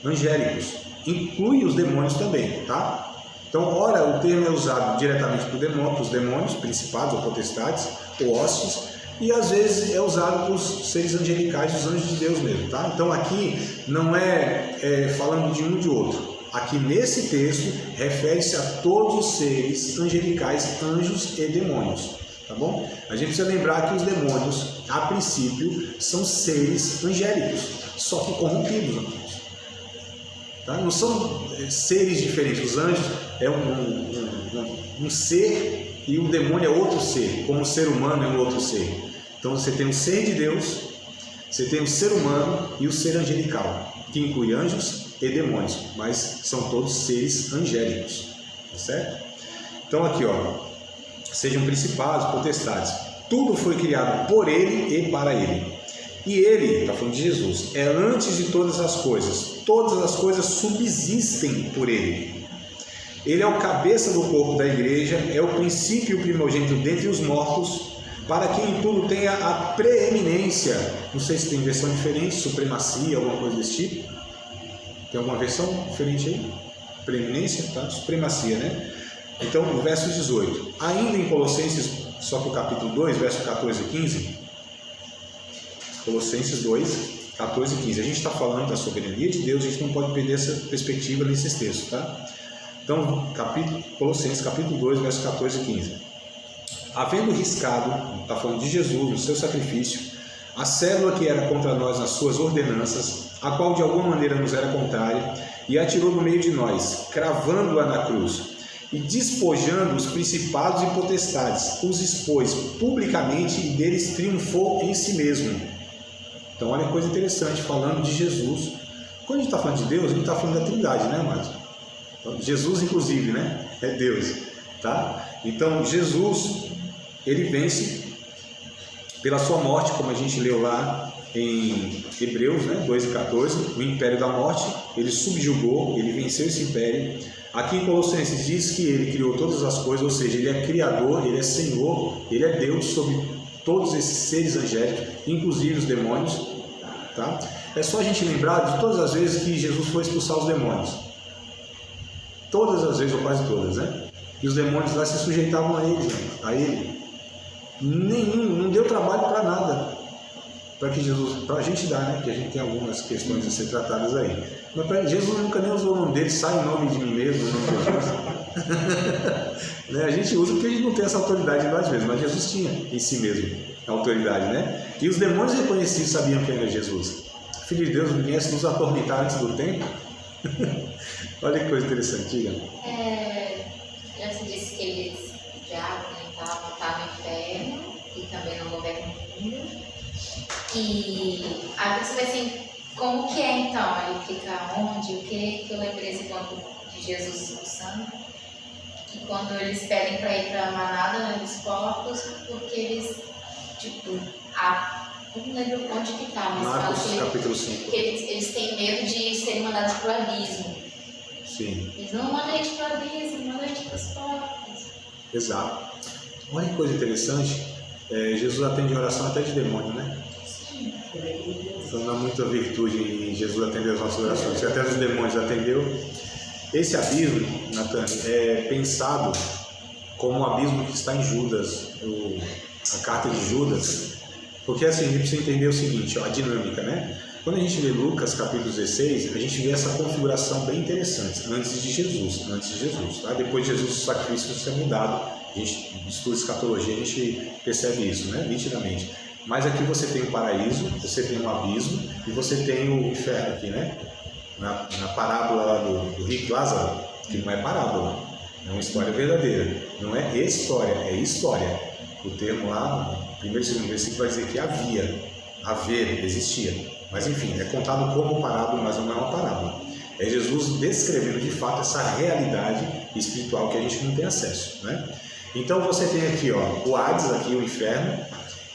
angélicos, inclui os demônios também, tá? Então, ora, o termo é usado diretamente para os demônios, principados ou potestades, ou hostes, e às vezes é usado para os seres angelicais, os anjos de Deus mesmo, tá? Então, aqui não é falando de um ou de outro. Aqui nesse texto, refere-se a todos os seres angelicais, anjos e demônios, tá bom? A gente precisa lembrar que os demônios, a princípio, são seres angélicos, só que corrompidos, amigos. Tá? Não são seres diferentes. Os anjos é um ser e o demônio é outro ser, como o ser humano é um outro ser. Então você tem o ser de Deus, você tem o ser humano e o ser angelical, que inclui anjos e demônios, mas são todos seres angélicos, tá certo? Então aqui, ó, sejam principados, potestades, tudo foi criado por ele e para ele. E ele, está falando de Jesus, é antes de todas as coisas subsistem por ele. Ele é o cabeça do corpo da igreja, é o princípio e o primogênito dentre os mortos, para que em tudo tenha a preeminência. Não sei se tem versão diferente, supremacia, alguma coisa desse tipo. Tem alguma versão diferente aí? Preeminência, tá? Supremacia, né? Então, no verso 18. Ainda em Colossenses, só que o capítulo 2, verso 14 e 15. Colossenses 2, 14 e 15. A gente está falando da soberania de Deus, a gente não pode perder essa perspectiva nesses textos, tá? Então, Colossenses capítulo 2, verso 14 e 15. Havendo riscado, está falando de Jesus, no seu sacrifício, a célula que era contra nós nas suas ordenanças, a qual de alguma maneira nos era contrária, e a tirou do meio de nós, cravando-a na cruz, e despojando os principados e potestades, os expôs publicamente e deles triunfou em si mesmo. Então, olha que coisa interessante, falando de Jesus. Quando a gente está falando de Deus, a gente está falando da Trindade, né, amados? Então, Jesus, inclusive, né, é Deus, tá? Então, Jesus, ele vence Pela sua morte, como a gente leu lá em Hebreus, né, 2:14, o império da morte, ele subjugou, ele venceu esse império. Aqui em Colossenses diz que ele criou todas as coisas, ou seja, ele é criador, ele é Senhor, ele é Deus sobre todos esses seres angélicos, inclusive os demônios. Tá? É só a gente lembrar de todas as vezes que Jesus foi expulsar os demônios. Todas as vezes, ou quase todas, né? E os demônios lá se sujeitavam a ele. Não deu trabalho para nada. Para que Jesus, para a gente dar, né? Que a gente tem algumas questões a ser tratadas aí. Mas Jesus nunca nem usou o nome dele, sai em nome de mim mesmo, em nome de Jesus. Né? A gente usa porque a gente não tem essa autoridade em nós mesmos, mas Jesus tinha em si mesmo a autoridade, né? E os demônios reconheciam, sabiam quem era Jesus. Filho de Deus viesse nos atormentar antes do tempo. Olha que coisa interessante, diga. Já se disse que eles, o diabo, está no inferno e também não governa o mundo. E aí você vê assim, como que é então? Ele fica onde? O que eu lembrei esse ponto de Jesus expulsando? E quando eles pedem para ir para a manada, né, dos porcos, porque eles, não lembro onde que está, mas Marcos, fala capítulo 5. que eles têm medo de serem mandados para o abismo. Sim. Eles não mandam a gente para o abismo, mandam a gente para os porcos. Exato. Olha que coisa interessante, Jesus atende oração até de demônio, né? Sim. Então não há muita virtude em Jesus atender as nossas orações. Se até os demônios atendeu. Esse abismo, Natan, é pensado como o abismo que está em Judas, a carta de Judas. Porque assim, a gente precisa entender o seguinte, a dinâmica, né? Quando a gente lê Lucas capítulo 16, a gente vê essa configuração bem interessante, antes de Jesus, tá? Depois de Jesus, o sacrifício ser mudado, a gente estuda escatologia, a gente percebe isso, né? Nitidamente. Mas aqui você tem o paraíso, você tem o abismo e você tem o inferno aqui, né? Na parábola lá do rico Lázaro, que não é parábola, é uma história verdadeira, não é história, é história. O termo lá, primeiro e segundo versículo vai dizer que haver, existia. Mas enfim, é contado como parábola, mas não é uma parábola. É Jesus descrevendo de fato essa realidade espiritual que a gente não tem acesso, né? Então você tem aqui, o Hades, aqui o inferno,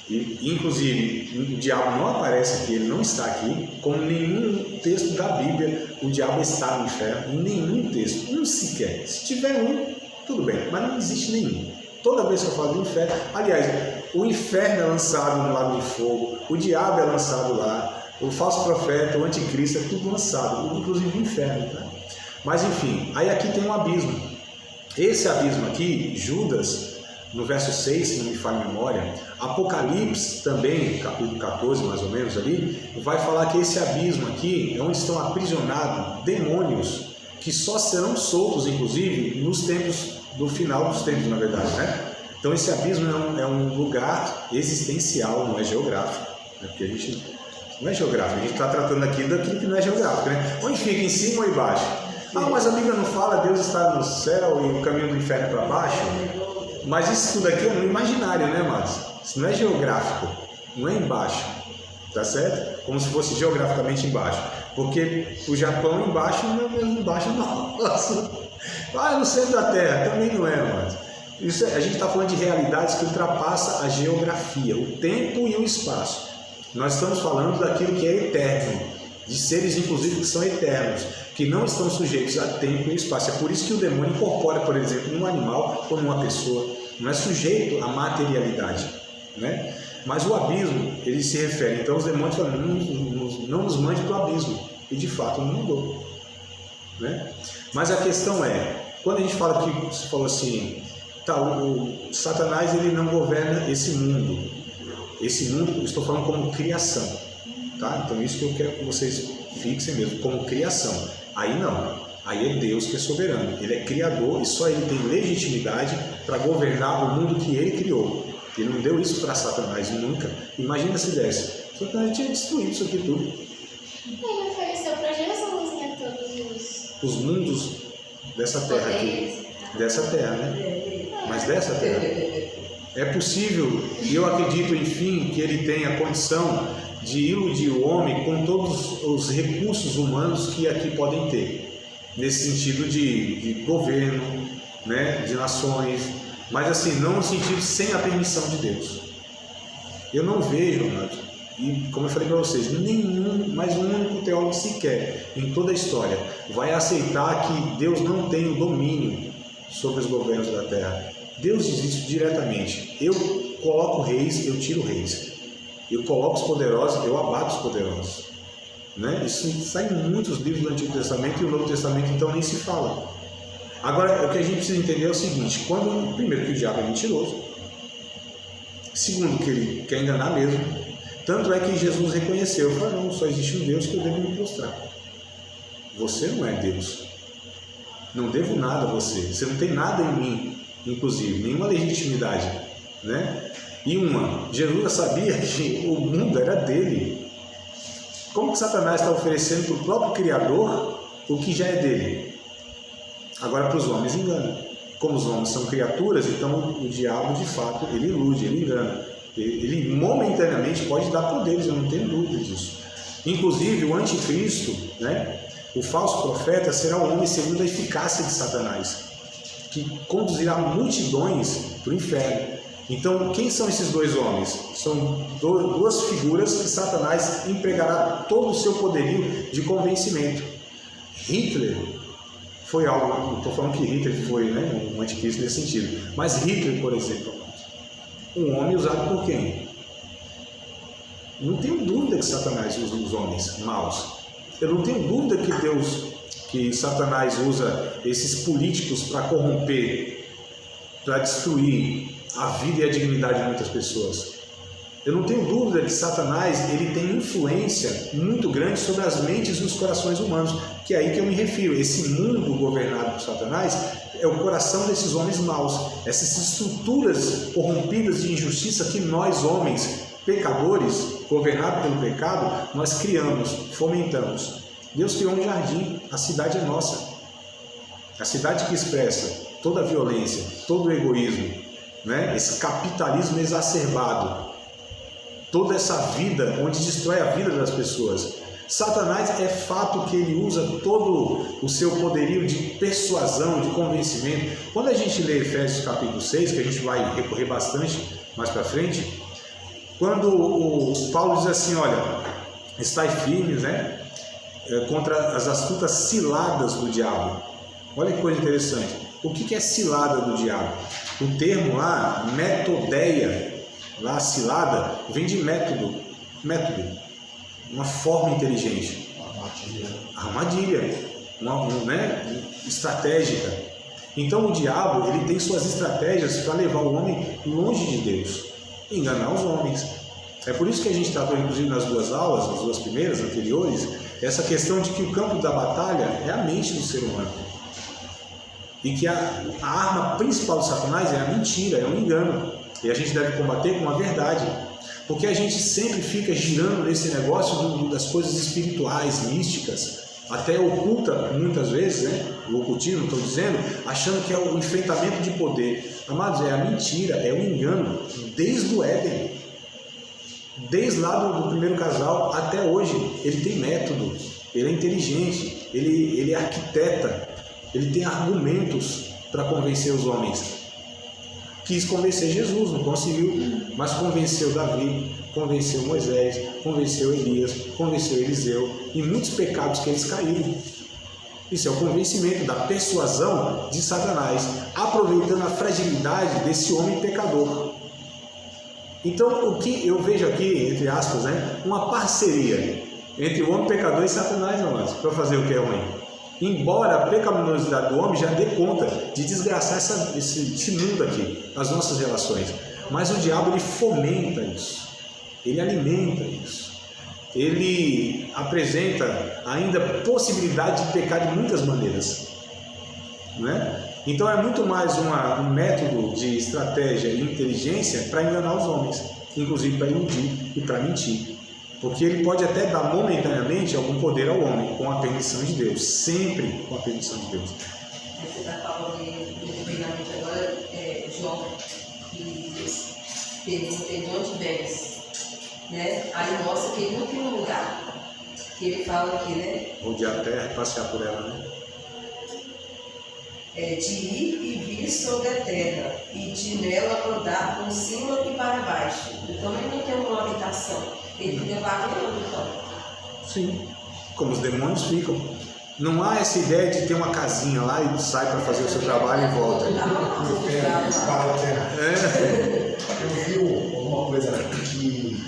e inclusive o diabo não aparece aqui, ele não está aqui, como nenhum texto da Bíblia o diabo está no inferno, nenhum texto, um sequer. Se tiver um, tudo bem, mas não existe nenhum. Toda vez que eu falo do inferno, aliás, o inferno é lançado no lago de fogo, o diabo é lançado lá, o falso profeta, o anticristo, é tudo lançado, inclusive o inferno, tá? Mas enfim, aí aqui tem um abismo. Esse abismo aqui, Judas, no verso 6, se não me falha a memória, Apocalipse também, capítulo 14 mais ou menos ali, vai falar que esse abismo aqui é onde estão aprisionados demônios que só serão soltos, inclusive, nos tempos do final dos tempos, na verdade, né? Então esse abismo é um lugar existencial, não é geográfico, né? Porque a gente não é geográfico, a gente está tratando aqui daquilo que não é geográfico, né? Onde fica, em cima ou embaixo? Ah, mas a Bíblia não fala, Deus está no céu e o caminho do inferno para baixo? Mas isso tudo aqui é no imaginário, né, amados? Isso não é geográfico, não é embaixo, tá certo? Como se fosse geograficamente embaixo, porque o Japão embaixo não é mesmo embaixo nosso. Ah, no centro da Terra, também não é, amados. Isso a gente está falando de realidades que ultrapassam a geografia, o tempo e o espaço. Nós estamos falando daquilo que é eterno, de seres inclusive que são eternos, que não estão sujeitos a tempo e espaço. É por isso que o demônio incorpora, por exemplo, num animal ou numa pessoa. Não é sujeito à materialidade, né? Mas o abismo, ele se refere. Então os demônios falam, não nos mande para o abismo. E de fato não mandou, né? Mas a questão é, quando a gente fala que você falou assim, tá, o Satanás ele não governa esse mundo. Esse mundo, eu estou falando como criação, tá? Então isso que eu quero que vocês fixem mesmo, como criação. Aí não, aí é Deus que é soberano, Ele é criador e só Ele tem legitimidade para governar o mundo que Ele criou. Ele não deu isso para Satanás nunca. Imagina se desse, Satanás tinha destruído isso aqui tudo. Ele ofereceu para Jesus, né, todos os mundos dessa terra aqui, dessa terra, né? Mas dessa terra. É possível, e eu acredito, enfim, que Ele tenha condição de iludir o homem com todos os recursos humanos que aqui podem ter, nesse sentido de governo, né, de nações, mas assim, não no sentido sem a permissão de Deus. Eu não vejo, amados, e como eu falei para vocês, mais um único teólogo sequer em toda a história vai aceitar que Deus não tem o domínio sobre os governos da terra. Deus diz isso diretamente: eu coloco reis, eu tiro reis, eu coloco os poderosos, eu abato os poderosos, né? Isso sai em muitos livros do Antigo Testamento, e o Novo Testamento então nem se fala. Agora, o que a gente precisa entender é o seguinte: primeiro, que o diabo é mentiroso, segundo, que ele quer enganar mesmo. Tanto é que Jesus reconheceu, falou: não, só existe um Deus que eu devo me prostrar. Você não é Deus. Não devo nada a você. Você não tem nada em mim, inclusive, nenhuma legitimidade, né? E Jesus já sabia que o mundo era dele. Como que Satanás está oferecendo para o próprio Criador o que já é dele? Agora, para os homens, engana. Como os homens são criaturas, então o diabo, de fato, ele ilude, ele engana. Ele momentaneamente pode dar poderes, eu não tenho dúvida disso. Inclusive, o anticristo, né, o falso profeta, será um homem segundo a eficácia de Satanás, que conduzirá multidões para o inferno. Então, quem são esses dois homens? São duas figuras que Satanás empregará todo o seu poderio de convencimento. Hitler foi algo, não estou falando que Hitler foi, né, um anticristo nesse sentido, mas Hitler, por exemplo, um homem usado por quem? Não tenho dúvida que Satanás usa os homens maus. Eu não tenho dúvida que Satanás usa esses políticos para corromper, para destruir a vida e a dignidade de muitas pessoas. Eu não tenho dúvida que Satanás ele tem influência muito grande sobre as mentes e os corações humanos, que é aí que eu me refiro. Esse mundo governado por Satanás é o coração desses homens maus, essas estruturas corrompidas de injustiça que nós, homens pecadores, governados pelo pecado, nós criamos, fomentamos. Deus criou um jardim, a cidade é nossa. A cidade que expressa toda a violência, todo o egoísmo, né? Esse capitalismo exacerbado, toda essa vida onde destrói a vida das pessoas. Satanás, é fato que ele usa todo o seu poderio de persuasão, de convencimento. Quando a gente lê Efésios capítulo 6, que a gente vai recorrer bastante mais para frente, quando o Paulo diz assim: olha, estai firmes, né, contra as astutas ciladas do diabo. Olha que coisa interessante. O que é cilada do diabo? O termo lá, metodeia, lá cilada, vem de método, uma forma inteligente, armadilha, né, estratégica. Então o diabo ele tem suas estratégias para levar o homem longe de Deus, enganar os homens. É por isso que a gente tratou, inclusive nas duas aulas, nas duas primeiras anteriores, essa questão de que o campo da batalha é a mente do ser humano. E que a arma principal de Satanás é a mentira, é o engano. E a gente deve combater com a verdade. Porque a gente sempre fica girando nesse negócio das coisas espirituais, místicas, até oculta muitas vezes, né? O ocultismo, estou dizendo, achando que é o enfrentamento de poder. Amados, é a mentira, é o engano, desde o Éden. Desde lá do primeiro casal até hoje. Ele tem método, ele é inteligente, ele arquiteta, ele tem argumentos para convencer os homens. Quis convencer Jesus, não conseguiu, mas convenceu Davi, convenceu Moisés, convenceu Elias, convenceu Eliseu, e muitos pecados que eles caíram. Isso é o convencimento da persuasão de Satanás, aproveitando a fragilidade desse homem pecador. Então, o que eu vejo aqui, entre aspas, né, uma parceria entre o homem pecador e Satanás, amados, para fazer o que é ruim. Embora a pecaminosidade do homem já dê conta de desgraçar esse mundo aqui, as nossas relações. Mas o diabo, ele fomenta isso, ele alimenta isso. Ele apresenta ainda possibilidade de pecar de muitas maneiras, né? Então é muito mais um método de estratégia e inteligência para enganar os homens, inclusive para iludir e para mentir. Porque ele pode até dar momentaneamente algum poder ao homem, com a permissão de Deus, sempre com a permissão de Deus. Você está falando primeiramente agora, João, que pergunta de onde vens, né? Aí mostra que ele não tem um lugar, que ele fala aqui, né? Rodear a terra e passear por ela, né? De ir e vir e sobre a terra, e de nela rodar por cima e para baixo. Então ele não tem uma habitação, ele fica vagando então. Sim, como os demônios ficam. Não há essa ideia de ter uma casinha lá e sai para fazer o seu trabalho e volta. Eu vi uma coisa que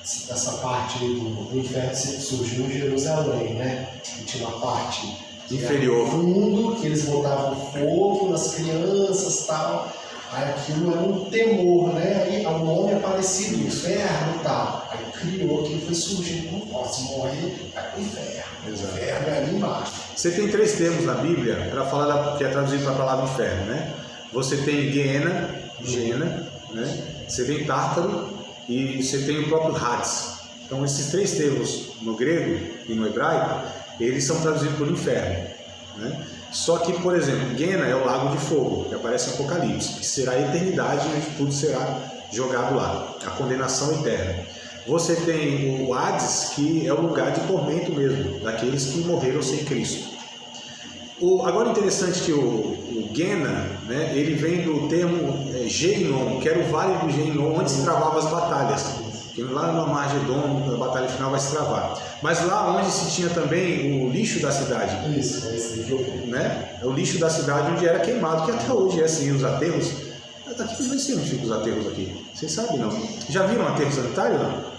essa parte do inferno surgiu em Jerusalém, né? E tinha uma parte inferior, fundo, que eles botavam fogo nas crianças e tal. Aí aquilo era um temor, né? Aí o nome é parecido, inferno e tal. Aí criou que foi surgindo, não posso morrer, vai pro inferno. Exato. O inferno é ali embaixo. Você tem 3 termos na Bíblia para falar que é traduzido para a palavra inferno, né? Você tem Gena, né? Você tem Tártaro e você tem o próprio Hades. Então esses 3 termos no grego e no hebraico, eles são traduzidos por inferno, né? Só que, por exemplo, Gena é o lago de fogo, que aparece em Apocalipse, que será a eternidade onde tudo será jogado lá, a condenação eterna. Você tem o Hades, que é o lugar de tormento mesmo, daqueles que morreram sem Cristo. Agora interessante que o Gena, né, ele vem do termo Geinon, que era o vale do Geinon, onde se travavam as batalhas. Que lá no Armagedon, a batalha final vai se travar. Mas lá onde se tinha também o lixo da cidade. Isso, é esse jogo. Né? É o lixo da cidade onde era queimado, que até hoje é assim, os aterros. Aqui não sei onde ficam os aterros aqui. Vocês sabem não? Já viram aterro sanitário não?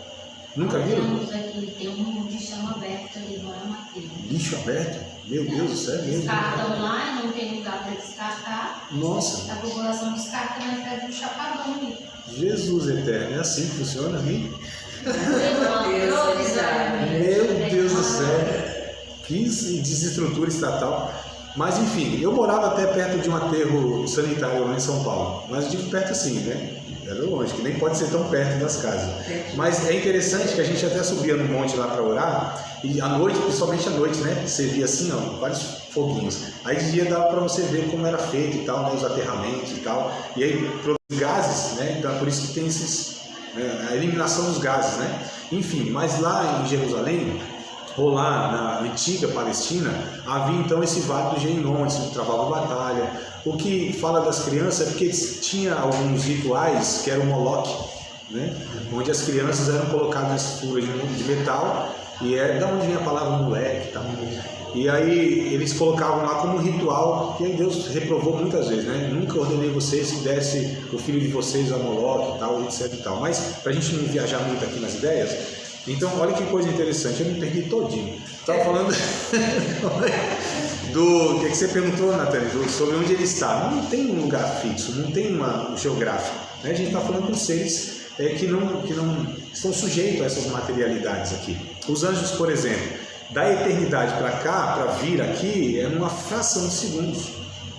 Nunca viram? Temos aqui, tem um lixão aberto ali, não é um aterro. Lixo aberto? Meu Deus do céu, mesmo. Descartam lá e não tem lugar para descartar. Nossa. A população descarta, mas faz um chapadão ali. Jesus eterno, é assim que funciona aqui? Meu Deus do céu, que desestrutura estatal. Mas enfim, eu morava até perto de um aterro sanitário lá em São Paulo. Mas eu digo perto assim, né? Era longe, que nem pode ser tão perto das casas. Mas é interessante que a gente até subia no monte lá para orar, e à noite, principalmente à noite, né? Você via assim, ó, vários foguinhos. Aí de dia dava para você ver como era feito e tal, né? Os aterramentos e tal. E aí, os gases, né? Então, por isso que tem a eliminação dos gases, né? Enfim, mas lá em Jerusalém, ou lá na antiga Palestina, havia então esse vale do Geinon, onde se travava batalha. O que fala das crianças é porque tinha alguns rituais que eram o Moloque, né? Onde as crianças eram colocadas na estrutura de metal, e é da onde vem a palavra moleque e tal. E aí eles colocavam lá como um ritual, que aí Deus reprovou muitas vezes, né? Nunca ordenei vocês que desse o filho de vocês a Moloque e tal, etc e tal. Mas para a gente não viajar muito aqui nas ideias, então olha que coisa interessante, eu me perdi todinho. Estava falando do que você perguntou, Nathalie, sobre onde ele está. Não tem um lugar fixo, não tem um geográfico, né? A gente está falando com seres que não estão sujeitos a essas materialidades aqui. Os anjos, por exemplo, da eternidade para cá, para vir aqui, é uma fração de segundos.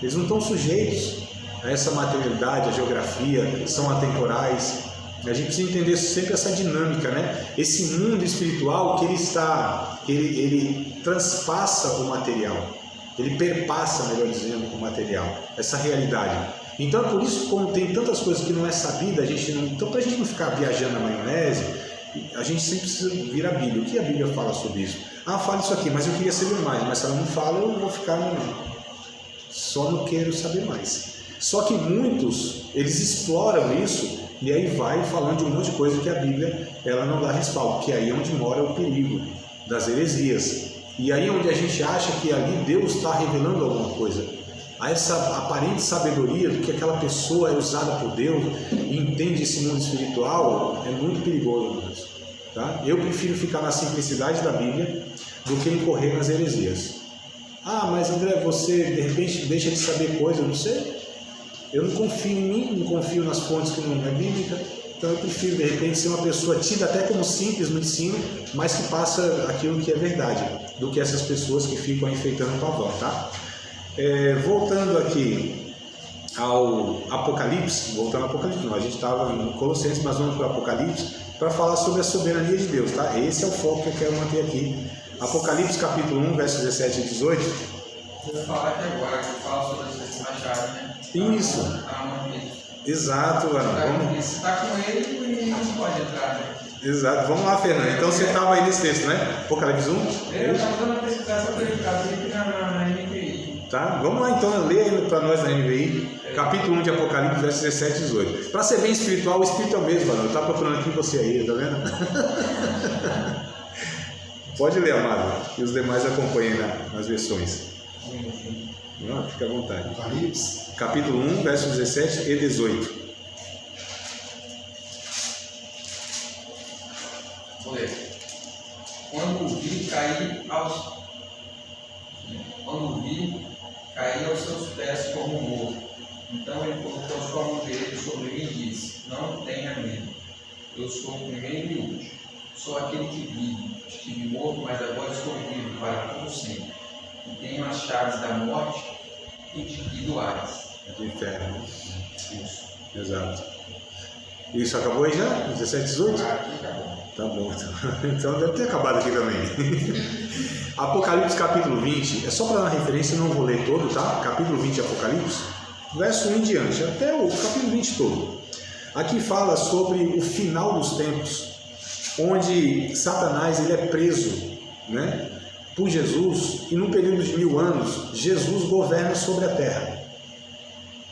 Eles não estão sujeitos a essa materialidade, a geografia, são atemporais. A gente precisa entender sempre essa dinâmica, né? Esse mundo espiritual que ele transpassa o material, ele perpassa, melhor dizendo, o material, essa realidade. Então, por isso, como tem tantas coisas que não é sabida, então para a gente não ficar viajando na maionese, a gente sempre precisa vir a Bíblia. O que a Bíblia fala sobre isso? Ah, fala isso aqui, mas eu queria saber mais. Mas se ela não fala, eu vou ficar só no quero saber mais. Só que muitos, eles exploram isso e aí vai falando de um monte de coisa que a Bíblia ela não dá respaldo, que aí é onde mora o perigo das heresias. E aí onde a gente acha que ali Deus está revelando alguma coisa. A essa aparente sabedoria do que aquela pessoa é usada por Deus e entende esse mundo espiritual é muito perigoso, Deus, tá? Eu prefiro ficar na simplicidade da Bíblia do que incorrer nas heresias. Ah, mas André, você de repente deixa de saber coisa, eu não sei. Eu não confio em mim, não confio nas fontes que não é bíblica, então eu prefiro de repente ser uma pessoa tida até como simples no ensino, mas que passa aquilo que é verdade, do que essas pessoas que ficam enfeitando o pavão, tá? Voltando aqui ao Apocalipse, não, a gente estava em Colossenses, mas vamos para o Apocalipse para falar sobre a soberania de Deus, tá? Esse é o foco que eu quero manter aqui. Apocalipse capítulo 1, versos 17 e 18. Eu vou falar aqui agora, que fala sobre esse machado, né? Isso. Exato, Ana. Se está com ele, o inimigo não pode entrar, né? Exato. Vamos lá, Fernando. Então você estava aí nesse texto, né? Apocalipse 1? Eu estava dando uma pesquisada sobre ele, na NVI. Tá, vamos lá então, lê aí para nós na NVI. capítulo 1 de Apocalipse, versos 17 e 18. Para ser bem espiritual, o espírito é o mesmo, eu estava procurando aqui você aí, tá vendo? Pode ler, amado, e os demais acompanhem nas versões. Não, fica à vontade. Apocalipse. Capítulo 1, versos 17 e 18. Vou ler. Quando o vi cair aos seus pés como morto. Então ele colocou sua mão direita sobre mim e disse: Não tenha medo. Eu sou o primeiro e último. Sou aquele que vive. Estive morto, mas agora estou vivo para todo sempre. E tenho as chaves da morte e do Hades. De inferno. Isso. Exato. Isso acabou aí já? 17 e 18? Aqui acabou. Tá bom, então deve ter acabado aqui também. Apocalipse capítulo 20, é só para dar referência, eu não vou ler todo, tá? Capítulo 20 de Apocalipse, verso 1 em diante, até o capítulo 20 todo. Aqui fala sobre o final dos tempos, onde Satanás ele é preso, né, por Jesus, e num período de 1000 anos, Jesus governa sobre a terra.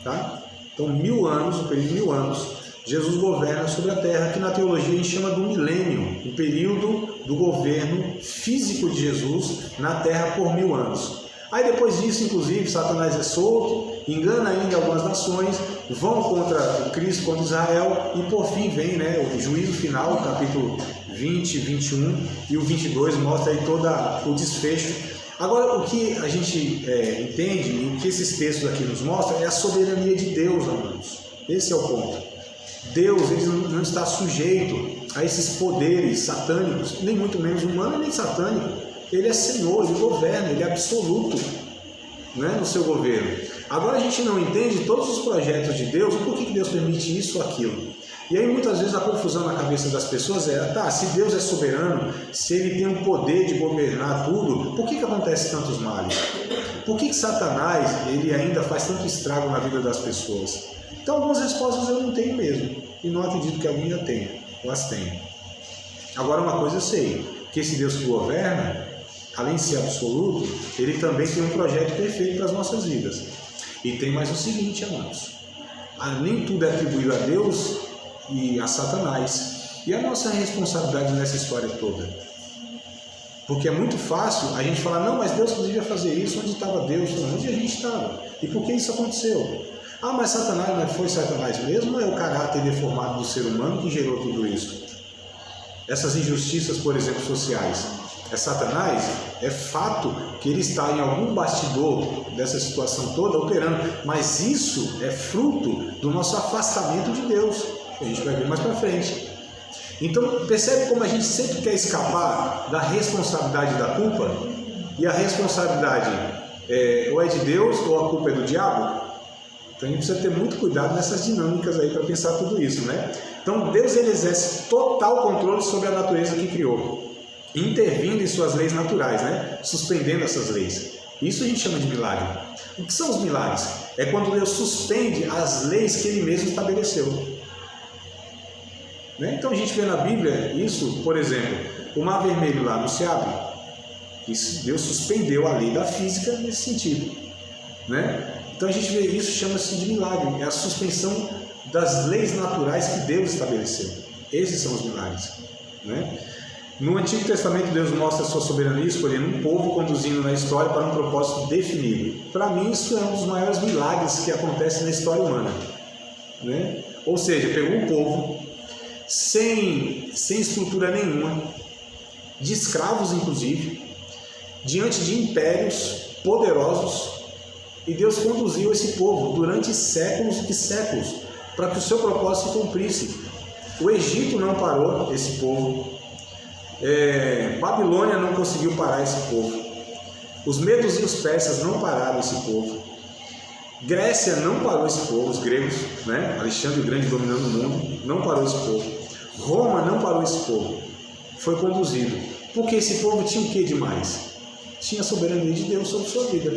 Tá? Então, 1000 anos, no período de 1000 anos, Jesus governa sobre a terra, que na teologia a gente chama do milênio, o período do governo físico de Jesus na terra por 1000 anos. Aí depois disso, inclusive, Satanás é solto, engana ainda algumas nações, vão contra o Cristo, contra Israel, e por fim vem, né, o juízo final, capítulo 20, 21 e o 22, mostra aí todo o desfecho. Agora, o que a gente entende, e o que esses textos aqui nos mostram, é a soberania de Deus, amados. Esse é o ponto. Deus ele não está sujeito a esses poderes satânicos, nem muito menos humano, nem satânico. Ele é Senhor, ele governa, ele é absoluto, né, no seu governo. Agora a gente não entende todos os projetos de Deus, por que Deus permite isso ou aquilo. E aí muitas vezes a confusão na cabeça das pessoas é, tá, se Deus é soberano, se ele tem o poder de governar tudo, por que acontece tantos males? Por que Satanás ele ainda faz tanto estrago na vida das pessoas? Então algumas respostas eu não tenho mesmo, e não acredito que alguém já tenha, ou as tenha. Agora uma coisa eu sei, que esse Deus que governa, além de ser absoluto, ele também tem um projeto perfeito para as nossas vidas. E tem mais o seguinte, amados, nem tudo é atribuído a Deus e a Satanás. E a nossa responsabilidade nessa história toda? Porque é muito fácil a gente falar, não, mas Deus devia fazer isso, onde estava Deus? Onde a gente estava? E por que isso aconteceu? Ah, mas Satanás não foi Satanás mesmo, ou é o caráter deformado do ser humano que gerou tudo isso? Essas injustiças, por exemplo, sociais, é Satanás? É fato que ele está em algum bastidor dessa situação toda operando, mas isso é fruto do nosso afastamento de Deus, que a gente vai ver mais para frente. Então, percebe como a gente sempre quer escapar da responsabilidade da culpa? E a responsabilidade ou é de Deus ou a culpa é do diabo? Então a gente precisa ter muito cuidado nessas dinâmicas aí para pensar tudo isso, né? Então Deus ele exerce total controle sobre a natureza que criou, intervindo em suas leis naturais, né? Suspendendo essas leis. Isso a gente chama de milagre. O que são os milagres? É quando Deus suspende as leis que Ele mesmo estabeleceu. Né? Então a gente vê na Bíblia isso, por exemplo, o Mar Vermelho lá não se abre. Isso, Deus suspendeu a lei da física nesse sentido, né? Então a gente vê isso, chama-se de milagre, é a suspensão das leis naturais que Deus estabeleceu. Esses são os milagres, né? No Antigo Testamento Deus mostra a sua soberania escolhendo um povo, conduzindo na história para um propósito definido. Para mim isso é um dos maiores milagres que acontece na história humana, né? Ou seja, pegou um povo sem estrutura nenhuma, de escravos inclusive, diante de impérios poderosos, e Deus conduziu esse povo durante séculos e séculos para que o seu propósito se cumprisse. O Egito não parou esse povo, Babilônia não conseguiu parar esse povo, os medos e os persas não pararam esse povo, Grécia não parou esse povo, os gregos, né? Alexandre o Grande dominando o mundo, não parou esse povo, Roma não parou esse povo, foi conduzido, porque esse povo tinha o que demais? Tinha a soberania de Deus sobre sua vida.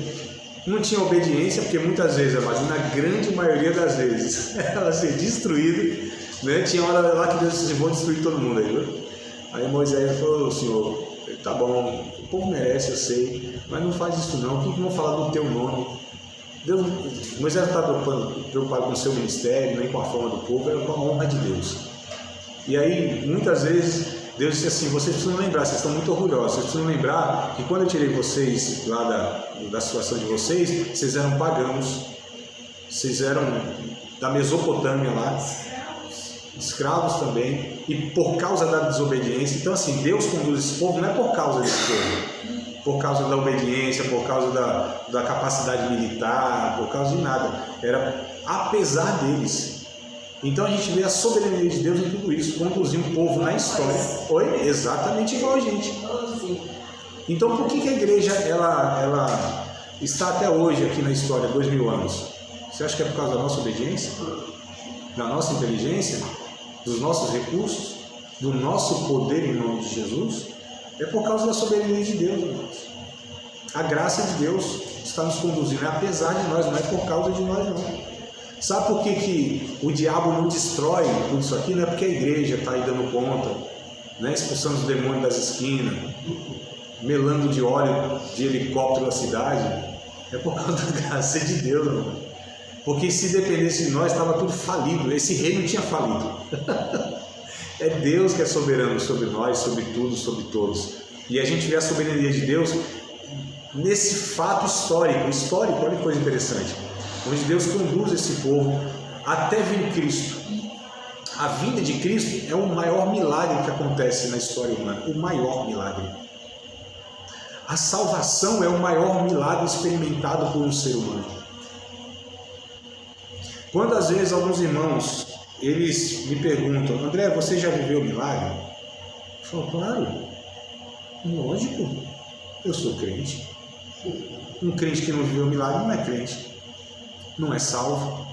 Não tinha obediência, porque muitas vezes, mas na grande maioria das vezes, ela ser destruída, né? Tinha hora lá que Deus disse, vou destruir todo mundo aí, viu? Aí Moisés falou, Senhor, tá bom, o povo merece, eu sei, mas não faz isso não, o que vão falar do teu nome? Moisés não estava preocupado com o seu ministério, nem com a fama do povo, era com a honra de Deus. E aí, muitas vezes, Deus disse assim: vocês precisam lembrar, vocês estão muito orgulhosos, vocês precisam lembrar que quando eu tirei vocês lá da situação de vocês eram pagãos, vocês eram da Mesopotâmia lá, escravos também, e por causa da desobediência. Então assim, Deus conduz esse povo não é por causa desse povo, por causa da obediência, por causa da capacidade militar, por causa de nada, era apesar deles. Então a gente vê a soberania de Deus em tudo isso, conduzir um povo na história. Oi? Exatamente igual a gente. Então por que a igreja ela está até hoje aqui na história, 2000 anos? Você acha que é por causa da nossa obediência? Da nossa inteligência? Dos nossos recursos? Do nosso poder em nome de Jesus? É por causa da soberania de Deus, irmãos. A graça de Deus está nos conduzindo, é apesar de nós, não é por causa de nós não. Sabe por que o diabo não destrói tudo isso aqui? Não é porque a igreja está aí dando conta, né? Expulsando os demônios das esquinas, melando de óleo de helicóptero a cidade. É por causa da graça de Deus, irmão. Porque se dependesse de nós, estava tudo falido. Esse reino tinha falido. É Deus que é soberano sobre nós, sobre tudo, sobre todos. E a gente vê a soberania de Deus nesse fato histórico, olha que coisa interessante, onde Deus conduz esse povo até vir Cristo. A vinda de Cristo é o maior milagre que acontece na história humana, o maior milagre. A salvação é o maior milagre experimentado por um ser humano. Quando às vezes alguns irmãos, eles me perguntam: André, você já viveu o milagre? Eu falo: claro, lógico, eu sou crente. Um crente que não viveu o milagre não é crente, não é salvo.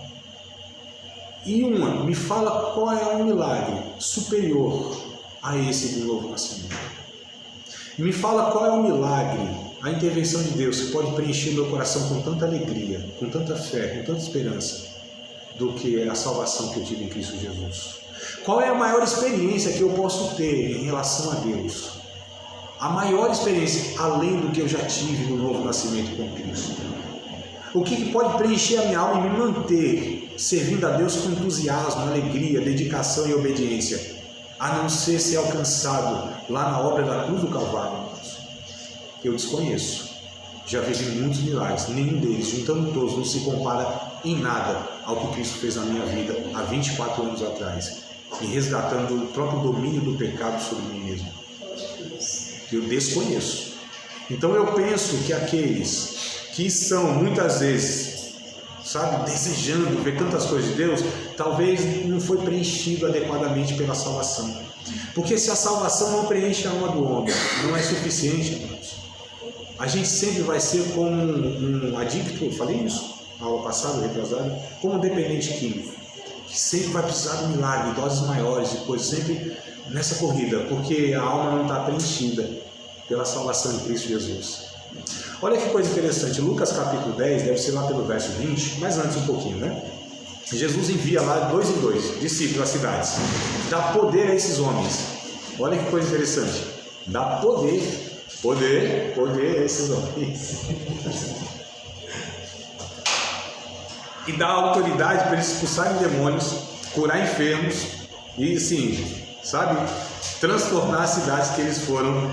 E me fala qual é um milagre superior a esse do novo nascimento. Me fala qual é o milagre, a intervenção de Deus que pode preencher meu coração com tanta alegria, com tanta fé, com tanta esperança, do que a salvação que eu tive em Cristo Jesus. Qual é a maior experiência que eu posso ter em relação a Deus? A maior experiência, além do que eu já tive no novo nascimento com Cristo. O que pode preencher a minha alma e me manter servindo a Deus com entusiasmo, alegria, dedicação e obediência, a não ser alcançado lá na obra da cruz do Calvário, irmãos? Eu desconheço. Já vivi muitos milagres, nenhum deles, juntando todos, não se compara em nada ao que Cristo fez na minha vida há 24 anos atrás, me resgatando do próprio domínio do pecado sobre mim mesmo. Eu desconheço. Então eu penso que aqueles que estão muitas vezes, desejando ver tantas coisas de Deus, talvez não foi preenchido adequadamente pela salvação. Porque se a salvação não preenche a alma do homem, não é suficiente, irmãos. A gente sempre vai ser como um adicto, eu falei isso na aula passada, retrasada, como um dependente químico, que sempre vai precisar de milagre, doses maiores e coisas, sempre nessa corrida, porque a alma não está preenchida pela salvação em Cristo Jesus. Olha que coisa interessante, Lucas capítulo 10, deve ser lá pelo verso 20, mas antes um pouquinho, né? Jesus envia lá 2 em 2 discípulos às cidades, dá poder a esses homens. Olha que coisa interessante, dá poder a esses homens. E dá autoridade para eles expulsarem demônios, curar enfermos e, assim, transtornar as cidades que eles foram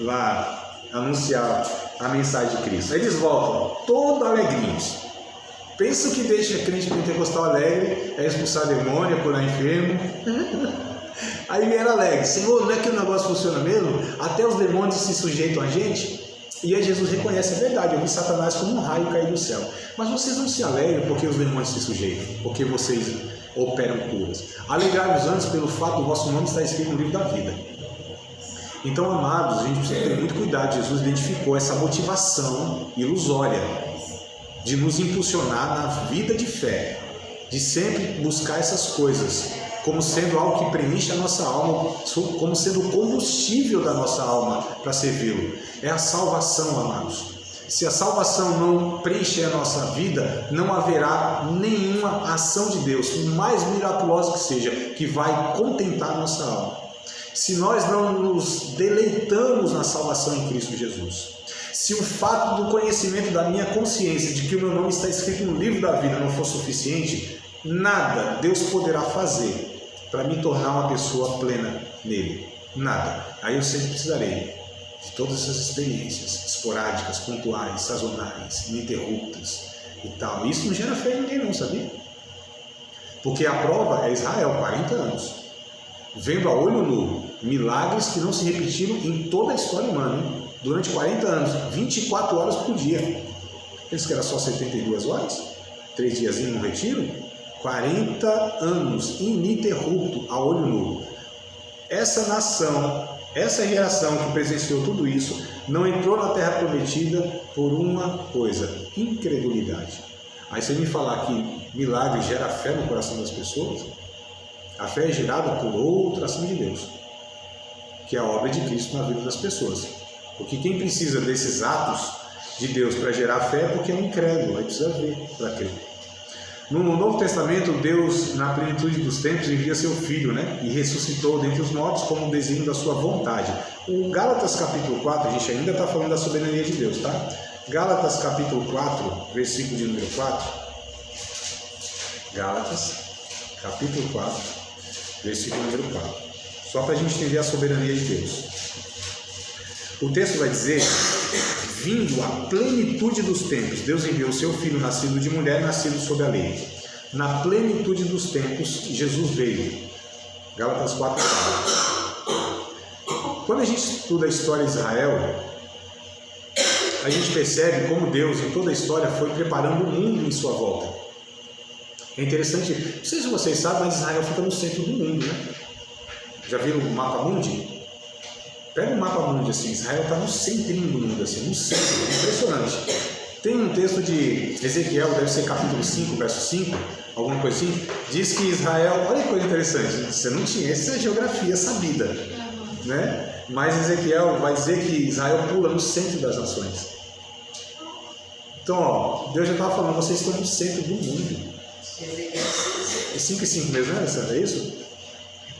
lá anunciar a mensagem de Cristo. Aí eles voltam todo alegrinhos. Pensa o que deixa crente pentecostal alegre é expulsar demônio, é curar enfermo. Aí vieram alegres: Senhor, não é que o negócio funciona mesmo? Até os demônios se sujeitam a gente? E aí Jesus reconhece: é verdade, eu vi Satanás como um raio cair do céu. Mas vocês não se alegram porque os demônios se sujeitam, porque vocês operam curas. Alegrai-vos antes pelo fato do vosso nome estar escrito no livro da vida. Então, amados, a gente precisa ter muito cuidado. Jesus identificou essa motivação ilusória de nos impulsionar na vida de fé, de sempre buscar essas coisas como sendo algo que preenche a nossa alma, como sendo o combustível da nossa alma para servi-lo. É a salvação, amados. Se a salvação não preencher a nossa vida, não haverá nenhuma ação de Deus, por mais miraculosa que seja, que vai contentar a nossa alma. Se nós não nos deleitamos na salvação em Cristo Jesus, Se o fato do conhecimento da minha consciência de que o meu nome está escrito no livro da vida não for suficiente, nada Deus poderá fazer para me tornar uma pessoa plena nele. Nada. Aí eu sempre precisarei de todas essas experiências esporádicas, pontuais, sazonais, ininterruptas e tal. Isso não gera fé em ninguém não, sabia? Porque a prova é Israel, 40 anos, vendo a olho nu milagres que não se repetiram em toda a história humana, hein? Durante 40 anos, 24 horas por dia. Pensa que era só 72 horas? 3 dias no retiro? 40 anos, ininterrupto, a olho nu. Essa nação, essa geração que presenciou tudo isso, não entrou na Terra Prometida por uma coisa: incredulidade. Aí você me falar que milagre gera fé no coração das pessoas? A fé é gerada por outra ação de Deus, que é a obra de Cristo na vida das pessoas. Porque quem precisa desses atos de Deus para gerar fé é porque é um incrédulo, aí precisa ver para crer. No Novo Testamento, Deus, na plenitude dos tempos, envia seu Filho, né? E ressuscitou dentre os mortos como um desenho da sua vontade. O Gálatas capítulo 4, a gente ainda está falando da soberania de Deus, tá? Gálatas capítulo 4, versículo de número 4. Gálatas capítulo 4, versículo número 4. Só para a gente entender a soberania de Deus. O texto vai dizer: vindo a plenitude dos tempos, Deus enviou seu Filho, nascido de mulher, nascido sob a lei. Na plenitude dos tempos, Jesus veio. Gálatas 4. Quando a gente estuda a história de Israel, a gente percebe como Deus, em toda a história, foi preparando o mundo em sua volta. É interessante, não sei se vocês sabem, mas Israel fica no centro do mundo, né? Já viram o mapa mundi? Pega o mapa mundi assim, Israel está no centrinho do mundo, assim, no centro, é impressionante. Tem um texto de Ezequiel, deve ser capítulo 5, verso 5, alguma coisa assim, diz que Israel, olha que coisa interessante, você não tinha essa geografia sabida, né? Mas Ezequiel vai dizer que Israel pula no centro das nações. Então, ó, Deus já estava falando, vocês estão no centro do mundo. É 5 e 5 mesmo, né, Alessandra? É isso?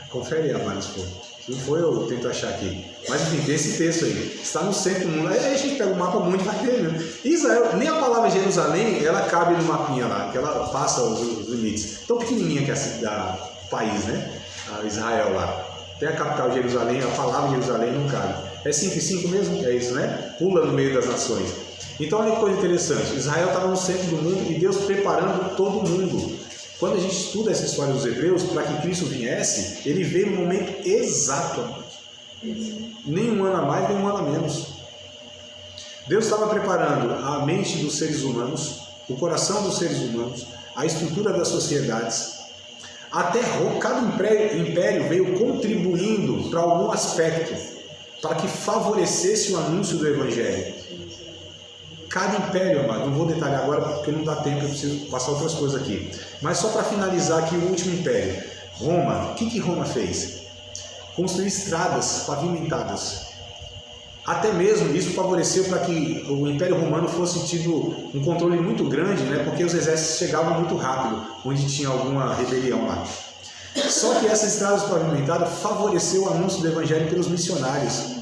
Confere aí, Amaris, pô. Se não for, eu tento achar aqui. Mas enfim, tem esse texto aí. Está no centro do mundo. Aí a gente pega o mapa mundo e vai ver, né? Israel, nem a palavra Jerusalém, ela cabe no mapinha lá, que ela passa os limites. Tão pequenininha que é o país, né? A Israel lá. Tem a capital Jerusalém, a palavra Jerusalém não cabe. É 5 e 5 mesmo? É isso, né? Pula no meio das nações. Então olha que coisa interessante. Israel estava no centro do mundo e Deus preparando todo mundo. Quando a gente estuda essa história dos hebreus, para que Cristo viesse, ele veio no momento exato. Nem um ano a mais, nem um ano a menos. Deus estava preparando a mente dos seres humanos, o coração dos seres humanos, a estrutura das sociedades. Até cada império veio contribuindo para algum aspecto, para que favorecesse o anúncio do Evangelho. Cada império, amado, não vou detalhar agora porque não dá tempo, eu preciso passar outras coisas aqui. Mas só para finalizar aqui o último império. Roma, o que Roma fez? Construiu estradas pavimentadas. Até mesmo isso favoreceu para que o Império Romano fosse tido um controle muito grande, né? Porque os exércitos chegavam muito rápido, onde tinha alguma rebelião lá. Só que essas estradas pavimentadas favoreceu o anúncio do Evangelho pelos missionários.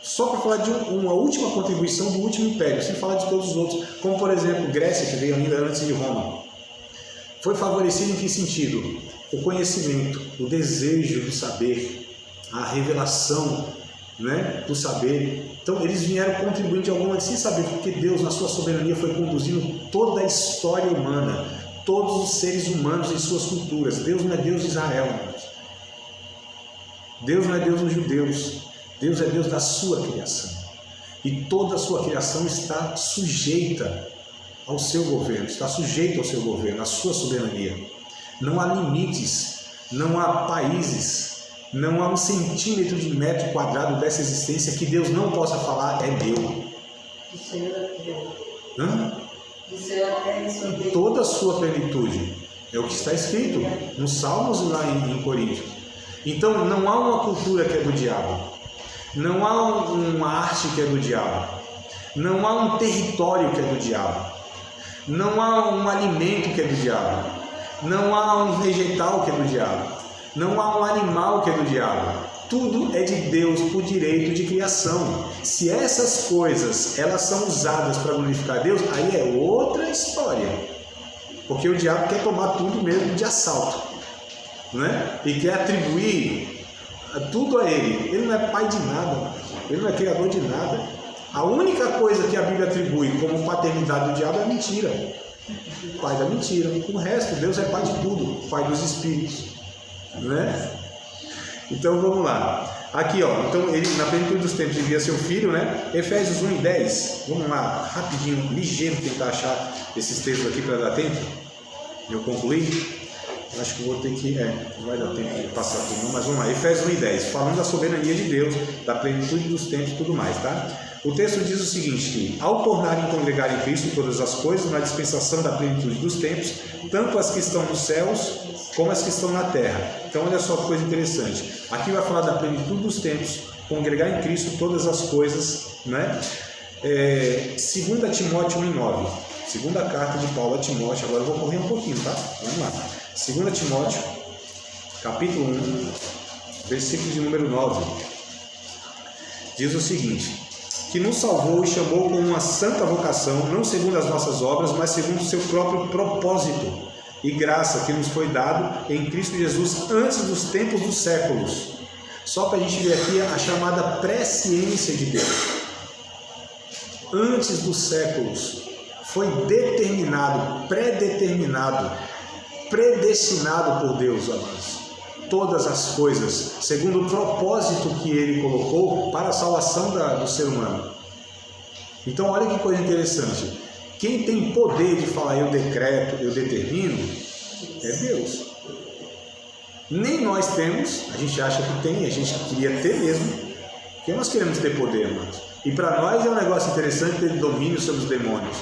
Só para falar de uma última contribuição do último império, sem falar de todos os outros, como por exemplo Grécia, que veio ainda antes de Roma. Foi favorecido em que sentido? O conhecimento, o desejo do saber, a revelação, né, do saber. Então eles vieram contribuindo de alguma maneira, sem saber, porque Deus, na sua soberania, foi conduzindo toda a história humana, todos os seres humanos em suas culturas. Deus não é Deus de Israel, irmãos. Deus não é Deus dos judeus. Deus é Deus da sua criação. E toda a sua criação está sujeita ao seu governo, está sujeita ao seu governo, à sua soberania. Não há limites, não há países, não há 1 centímetro de metro quadrado dessa existência que Deus não possa falar é meu. O Senhor é meu. Hã? O Senhor é em toda a sua plenitude. É o que está escrito nos Salmos e lá em Coríntios. Então não há uma cultura que é do diabo. Não há uma arte que é do diabo. Não há um território que é do diabo. Não há um alimento que é do diabo. Não há um vegetal que é do diabo. Não há um animal que é do diabo. Tudo é de Deus por direito de criação. Se essas coisas elas são usadas para glorificar Deus, aí é outra história. Porque o diabo quer tomar tudo mesmo de assalto, né? E quer atribuir tudo a ele. Ele não é pai de nada, ele não é criador de nada. A única coisa que a Bíblia atribui como paternidade do diabo é a mentira. Pai da mentira. O resto, Deus é pai de tudo, pai dos espíritos, né? Então vamos lá. Aqui, ó, então ele na plenitude dos tempos envia seu filho, né? Efésios 1:10. Vamos lá, rapidinho, ligeiro, tentar achar esses textos aqui para dar tempo. Eu concluí. Acho que vou ter que. Não vai dar tempo de passar por não, mas vamos lá. Efésios 1:10, falando da soberania de Deus, da plenitude dos tempos e tudo mais, tá? O texto diz o seguinte: que ao tornarem congregar em Cristo todas as coisas, na dispensação da plenitude dos tempos, tanto as que estão nos céus como as que estão na terra. Então, olha só que coisa interessante. Aqui vai falar da plenitude dos tempos, congregar em Cristo todas as coisas, né? 2 Timóteo 1:9. Segunda carta de Paulo a Timóteo. Agora eu vou correr um pouquinho, tá? Vamos lá. 2 Timóteo, capítulo 1, versículo de número 9. Diz o seguinte: que nos salvou e chamou com uma santa vocação, não segundo as nossas obras, mas segundo o seu próprio propósito e graça que nos foi dado em Cristo Jesus antes dos tempos dos séculos. Só para a gente ver aqui a chamada presciência de Deus. Antes dos séculos foi determinado, predeterminado, predestinado por Deus, amados, todas as coisas, segundo o propósito que Ele colocou para a salvação do ser humano. Então, olha que coisa interessante. Quem tem poder de falar eu decreto, eu determino, é Deus. Nem nós temos, a gente acha que tem, a gente queria ter mesmo, porque nós queremos ter poder, amados. E para nós é um negócio interessante ter domínio sobre os demônios.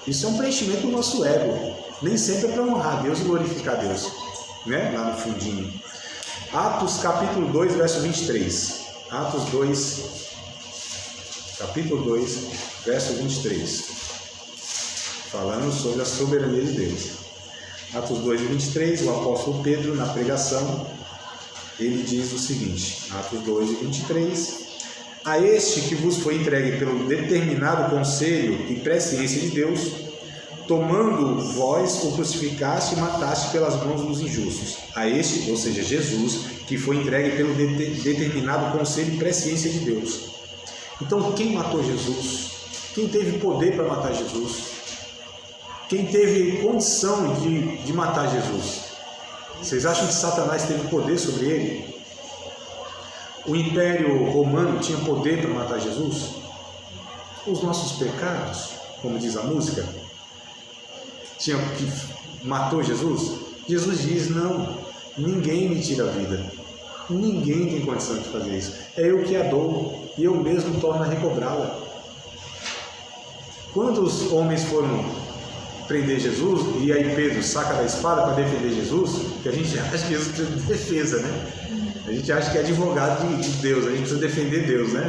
Isso é um preenchimento do nosso ego. Nem sempre é para honrar Deus e glorificar Deus, né? Lá no fundinho. Atos capítulo 2, verso 23. Atos 2, capítulo 2, verso 23. Falando sobre a soberania de Deus. Atos 2, 23, o apóstolo Pedro, na pregação, ele diz o seguinte, Atos 2, 23, a este que vos foi entregue pelo determinado conselho e presciência de Deus, tomando vós o crucificaste e mataste pelas mãos dos injustos. A este, ou seja, Jesus, que foi entregue pelo determinado conselho e presciência de Deus. Então, quem matou Jesus? Quem teve poder para matar Jesus? Quem teve condição de matar Jesus? Vocês acham que Satanás teve poder sobre ele? O Império Romano tinha poder para matar Jesus? Os nossos pecados, como diz a música, tinha que matou Jesus? Jesus diz, não, ninguém me tira a vida. Ninguém tem condição de fazer isso. É eu que a dou e eu mesmo torno a recobrá-la. Quantos homens foram prender Jesus e aí Pedro saca da espada para defender Jesus? Que a gente acha que Jesus precisa de defesa, né? A gente acha que é advogado de Deus, a gente precisa defender Deus, né?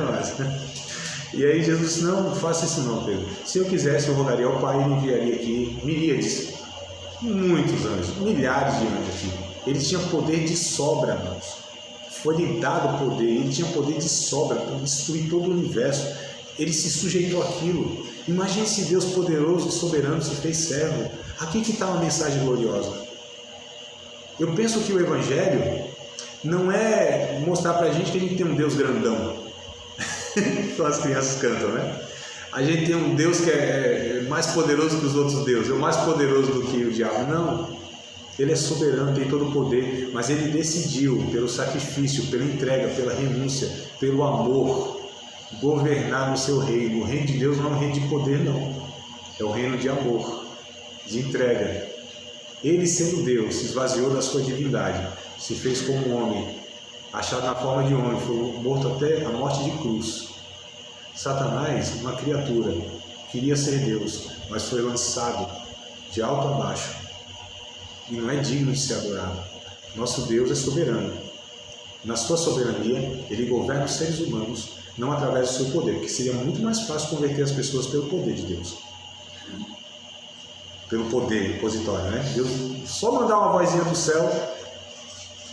E aí Jesus disse, não faça isso não, Pedro. Se eu quisesse, eu rogaria ao Pai e enviaria aqui miríades, muitos anjos, milhares de anjos aqui. Ele tinha poder de sobra, irmãos. Foi-lhe dado poder, ele tinha poder de sobra para destruir todo o universo. Ele se sujeitou àquilo. Imagine se Deus poderoso e soberano se fez servo. Aqui que está uma mensagem gloriosa. Eu penso que o Evangelho não é mostrar para a gente que a gente tem um Deus grandão. Como as crianças cantam, né? A gente tem um Deus que é mais poderoso que os outros deuses, é o mais poderoso do que o diabo. Não. Ele é soberano, tem todo o poder, mas ele decidiu, pelo sacrifício, pela entrega, pela renúncia, pelo amor, governar no seu reino. O reino de Deus não é um reino de poder, não. É o reino de amor, de entrega. Ele, sendo Deus, se esvaziou da sua divindade, se fez como homem, achado na forma de homem, foi morto até a morte de cruz. Satanás, uma criatura, queria ser Deus, mas foi lançado de alto a baixo e não é digno de ser adorado. Nosso Deus é soberano. Na sua soberania, ele governa os seres humanos, não através do seu poder, porque seria muito mais fácil converter as pessoas pelo poder de Deus. Pelo poder impositório, né? Deus só mandar uma vozinha do céu,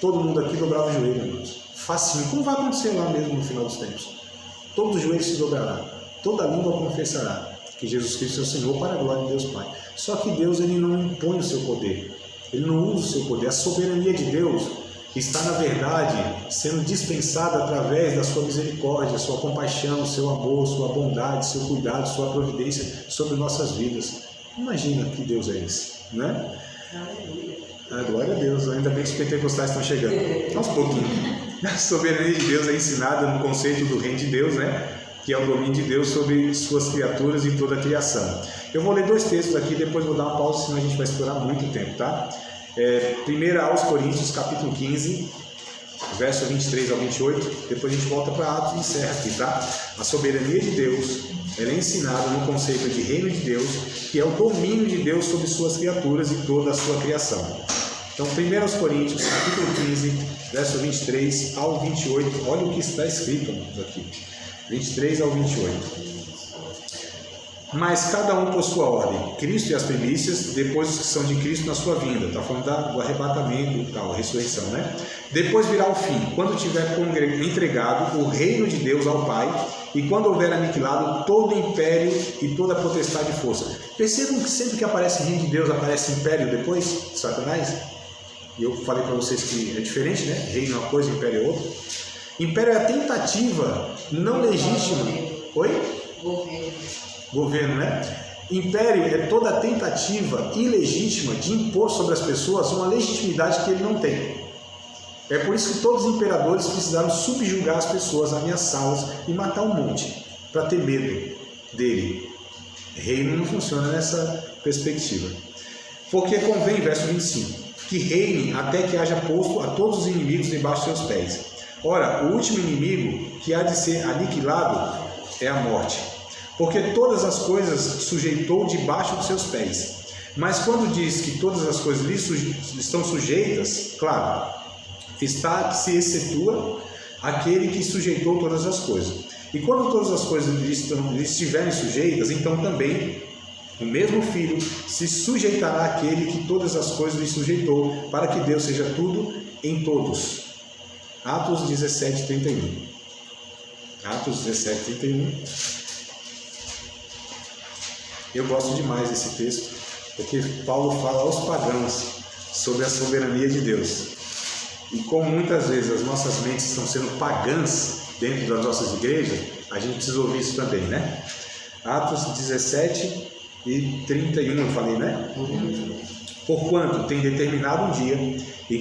todo mundo aqui dobrava o joelho, irmãos. Facinho, como vai acontecer lá mesmo no final dos tempos. Todo joelho se dobrará, toda língua confessará que Jesus Cristo é o Senhor, para a glória de Deus Pai. Só que Deus, ele não impõe o seu poder, ele não usa o seu poder. A soberania de Deus está, na verdade, sendo dispensada através da sua misericórdia, sua compaixão, seu amor, sua bondade, seu cuidado, sua providência sobre nossas vidas. Imagina que Deus é esse, né? Glória a Deus, ainda bem que os pentecostais estão chegando. Aos pouquinhos. A soberania de Deus é ensinada no conceito do reino de Deus, né? Que é o domínio de Deus sobre suas criaturas e toda a criação. Eu vou ler 2 textos aqui, depois vou dar uma pausa, senão a gente vai explorar muito tempo, tá? 1 aos Coríntios, capítulo 15, verso 23 ao 28, depois a gente volta para Atos e encerra aqui, tá? A soberania de Deus, ela é ensinada no conceito de reino de Deus, que é o domínio de Deus sobre suas criaturas e toda a sua criação. Então, 1 aos Coríntios, capítulo 15, verso 23 ao 28, olha o que está escrito aqui, 23 ao 28. Mas cada um por sua ordem, Cristo e as primícias, depois os que são de Cristo na sua vinda. Está falando do arrebatamento e tal, a ressurreição, né? Depois virá o fim, quando tiver entregado o reino de Deus ao Pai, e quando houver aniquilado todo o império e toda a potestade e força. Percebam que sempre que aparece reino de Deus, aparece império depois, Satanás? E eu falei para vocês que é diferente, né? Reino é uma coisa, império é outra. Império é a tentativa não legítima. Oi? Governo, né? Império é toda a tentativa ilegítima de impor sobre as pessoas uma legitimidade que ele não tem. É por isso que todos os imperadores precisaram subjugar as pessoas, ameaçá-las e matar um monte, para ter medo dele. Reino não funciona nessa perspectiva. Porque convém, verso 25, que reine até que haja posto a todos os inimigos debaixo de seus pés. Ora, o último inimigo que há de ser aniquilado é a morte. Porque todas as coisas sujeitou debaixo dos seus pés. Mas quando diz que todas as coisas lhe estão sujeitas, claro, está que se excetua aquele que sujeitou todas as coisas. E quando todas as coisas lhe estiverem sujeitas, então também o mesmo Filho se sujeitará àquele que todas as coisas lhe sujeitou, para que Deus seja tudo em todos. Atos 17:31. Atos 17:31. Eu gosto demais desse texto, porque Paulo fala aos pagãos sobre a soberania de Deus. E como muitas vezes as nossas mentes estão sendo pagãs dentro das nossas igrejas, a gente precisa ouvir isso também, né? Atos 17:31, eu falei, né? Porquanto tem determinado um dia e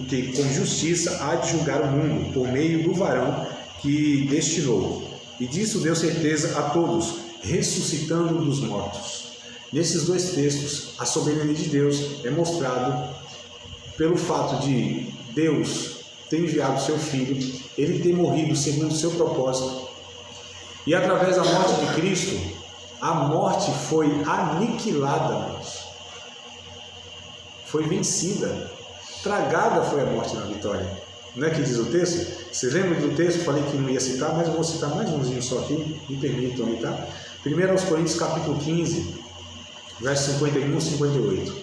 que com justiça há de julgar o mundo por meio do varão que destinou. E disso deu certeza a todos, ressuscitando dos mortos. Nesses 2 textos, a soberania de Deus é mostrado pelo fato de Deus ter enviado seu Filho, ele ter morrido segundo o seu propósito, e através da morte de Cristo, a morte foi aniquilada, foi vencida, tragada foi a morte na vitória. Não é que diz o texto? Vocês lembram do texto? Falei que não ia citar, mas eu vou citar mais umzinho só aqui, me permitam aí, tá? 1 aos Coríntios, capítulo 15, versos 51 e 58.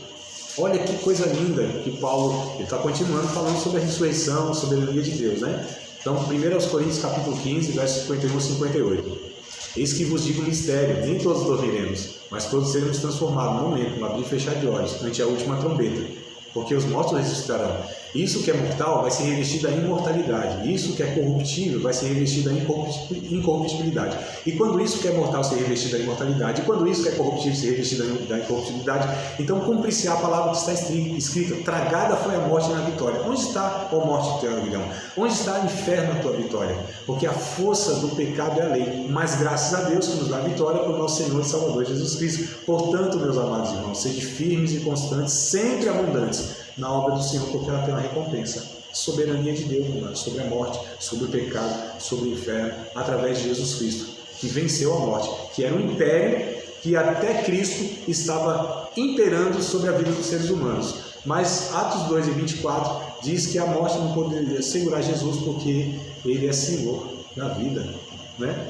Olha que coisa linda que Paulo está continuando falando sobre a ressurreição, a soberania de Deus, né? Então, 1 aos Coríntios, capítulo 15, versos 51 e 58. Eis que vos digo um mistério, nem todos dormiremos, mas todos seremos transformados num momento, no abrir e fechar de olhos, ante a última trombeta. Porque os mortos ressuscitarão. Isso que é mortal vai ser revestido da imortalidade. Isso que é corruptível vai ser revestido da incorruptibilidade. E quando isso que é mortal ser revestido da imortalidade, e quando isso que é corruptível ser revestido da incorruptibilidade, então cumpre-se a palavra que está escrita: tragada foi a morte na vitória. Onde está, ó morte, teu aguilhão? Onde está o inferno, a tua vitória? Porque a força do pecado é a lei, mas graças a Deus que nos dá a vitória por nosso Senhor e Salvador Jesus Cristo. Portanto, meus amados irmãos, sede firmes e constantes, sempre abundantes na obra do Senhor, porque ela tem uma recompensa. Soberania de Deus, irmãos, sobre a morte, sobre o pecado, sobre o inferno, através de Jesus Cristo, que venceu a morte, que era um império que até Cristo estava imperando sobre a vida dos seres humanos. Mas Atos 2:24 diz que a morte não poderia segurar Jesus, porque ele é Senhor da vida, né?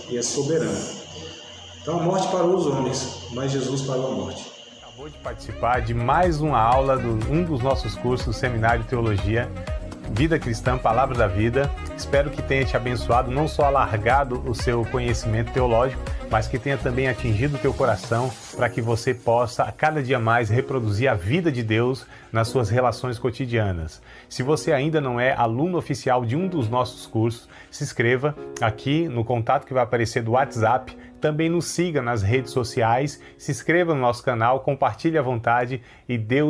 E é soberano. Então a morte parou os homens, mas Jesus parou a morte. Acabou de participar de mais uma aula de um dos nossos cursos do Seminário de Teologia. Vida Cristã, Palavra da Vida. Espero que tenha te abençoado, não só alargado o seu conhecimento teológico, mas que tenha também atingido o teu coração para que você possa, a cada dia mais, reproduzir a vida de Deus nas suas relações cotidianas. Se você ainda não é aluno oficial de um dos nossos cursos, se inscreva aqui no contato que vai aparecer do WhatsApp. Também nos siga nas redes sociais, se inscreva no nosso canal, compartilhe à vontade e Deus